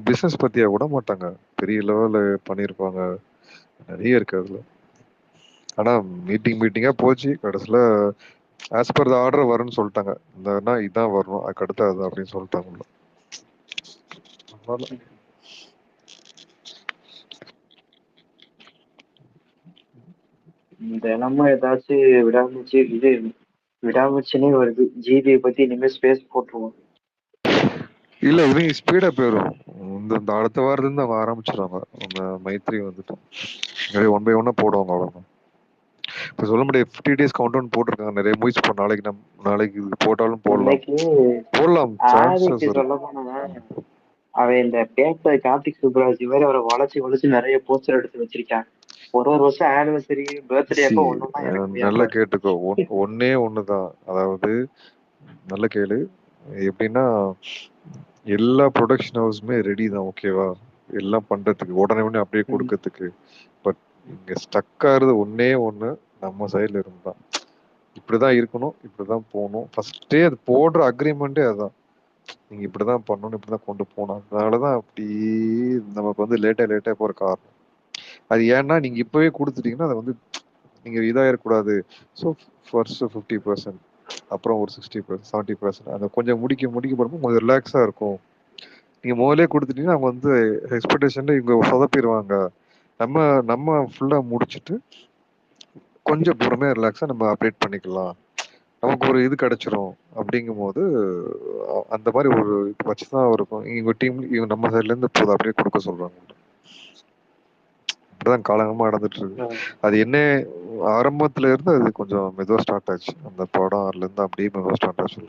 பிசினஸ் பத்தியா விட மாட்டாங்க. பெரிய லெவல்ல பண்ணிருப்பாங்க, நிறைய இருக்கு அதுல. ஆனா மீட்டிங்கா போச்சு. கடைசியில ஆஸ் பர் த ஆர்டர் வரும்னு சொல்லிட்டாங்க. இந்தனா இதான் வரணும், அதுக்கு அடுத்து அது அப்படின்னு சொல்லிட்டாங்க. தினமும் ஏதாச்சும் விடாமுச்சுனே வருது. ஜிபியை பத்தி இனிமே ஸ்பேஸ் போட்டுருவோம். இல்ல இவங்க ஸ்பீடா போயிடும். இந்த அடுத்த வாரத்துல இருந்து அவங்க ஆரம்பிச்சிருவாங்க. நம்ம மைத்ரி வந்துட்டு 1 by 1 போடுவாங்க. அவ்வளவுதான். இப்ப சொல்ல முடியாது. 50 days கவுண்ட் போட்டிருக்காங்க. நிறைய மூவிஸ் நாளைக்கு இது போட்டாலும் போடலாம். சான்சஸ் சொல்ல போனா அவன் இந்த பேப்பர் கார்த்திக் சுப்ராஜ் மாதிரி அவரை வளைச்சு நிறைய போஸ்டர் எடுத்து வச்சிருக்கான். ஒரு வருஷம் ஆனிவர்சரி பர்த்டே அப்ப ஒண்ணுதான் நல்லா கேட்டுக்கோ. ஒன்னே ஒண்ணுதான். அதாவது நல்ல கேளு. எப்படின்னா எல்லா ப்ரொடக்ஷன் ஹவுஸுமே ரெடி தான். ஓகேவா? எல்லாம் பண்றதுக்கு உடனே அப்படியே கொடுக்கறதுக்கு. பட் இங்க ஸ்டக் ஆகுறது ஒன்னே ஒண்ணு நம்ம சைட்ல இருந்தான். இப்படிதான் இருக்கணும், இப்படிதான் போகணும். ஃபர்ஸ்டே அது போடுற அக்ரிமெண்டே அதுதான். நீங்க இப்படிதான் பண்ணணும், இப்படிதான் கொண்டு போகணும். அதனாலதான் அப்படி நமக்கு லேட்டா போற காரணம். அது ஏன்னா நீங்க இப்பவே கொடுத்துட்டீங்கன்னா அதை நீங்க இதாயிடக்கூடாது. ஸோ ஃபர்ஸ்ட் 50%, அப்புறம் ஒரு 60%, 70%, அதை கொஞ்சம் முடிக்க போறப்போ கொஞ்சம் ரிலாக்ஸா இருக்கும். நீங்க முதலே கொடுத்துட்டீங்கன்னா அவங்க எக்ஸ்பெக்டேஷன்ல இவங்க சொதப்பிடுவாங்க. நம்ம ஃபுல்லா முடிச்சுட்டு கொஞ்சம் பொறுமையா ரிலாக்ஸா நம்ம அப்டேட் பண்ணிக்கலாம். நமக்கு ஒரு இது கிடைச்சிரும். அப்படிங்கும் போது அந்த மாதிரி ஒரு வச்சுதான் இருக்கும். இவங்க டீம் நம்ம சைட்ல இருந்து போதும் அப்படியே கொடுக்க சொல்றாங்க. இப்படிதான் காலங்கமா நடந்துட்டு இருக்கு. அது என்ன ஆரம்பத்துல இருந்து அது கொஞ்சம் மெதுவா ஸ்டார்ட் ஆச்சு. அந்த படம் அதுல இருந்து அப்படியே மெதுவா ஸ்டார்ட் ஆச்சு.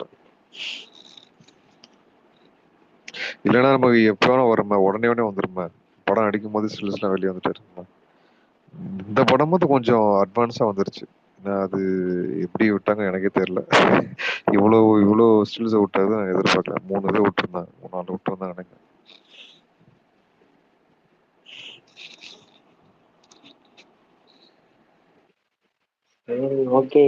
இல்லைன்னா நம்ம எப்போ வருமா உடனே வந்துருமா. படம் அடிக்கும் போது ஸ்டில்ஸ்லாம் வெளியே வந்துட்டு இருக்குமா. இந்த படம் கொஞ்சம் அட்வான்ஸா வந்துருச்சு. அது எப்படி விட்டாங்க எனக்கே தெரியல. இவ்வளோ ஸ்டில்ஸ் விட்டது நான் எதிர்பார்க்கல. 3 இதை விட்டுருந்தாங்க, 3-4 விட்டுருந்தாங்க நினைக்கிறேன். ஓகே.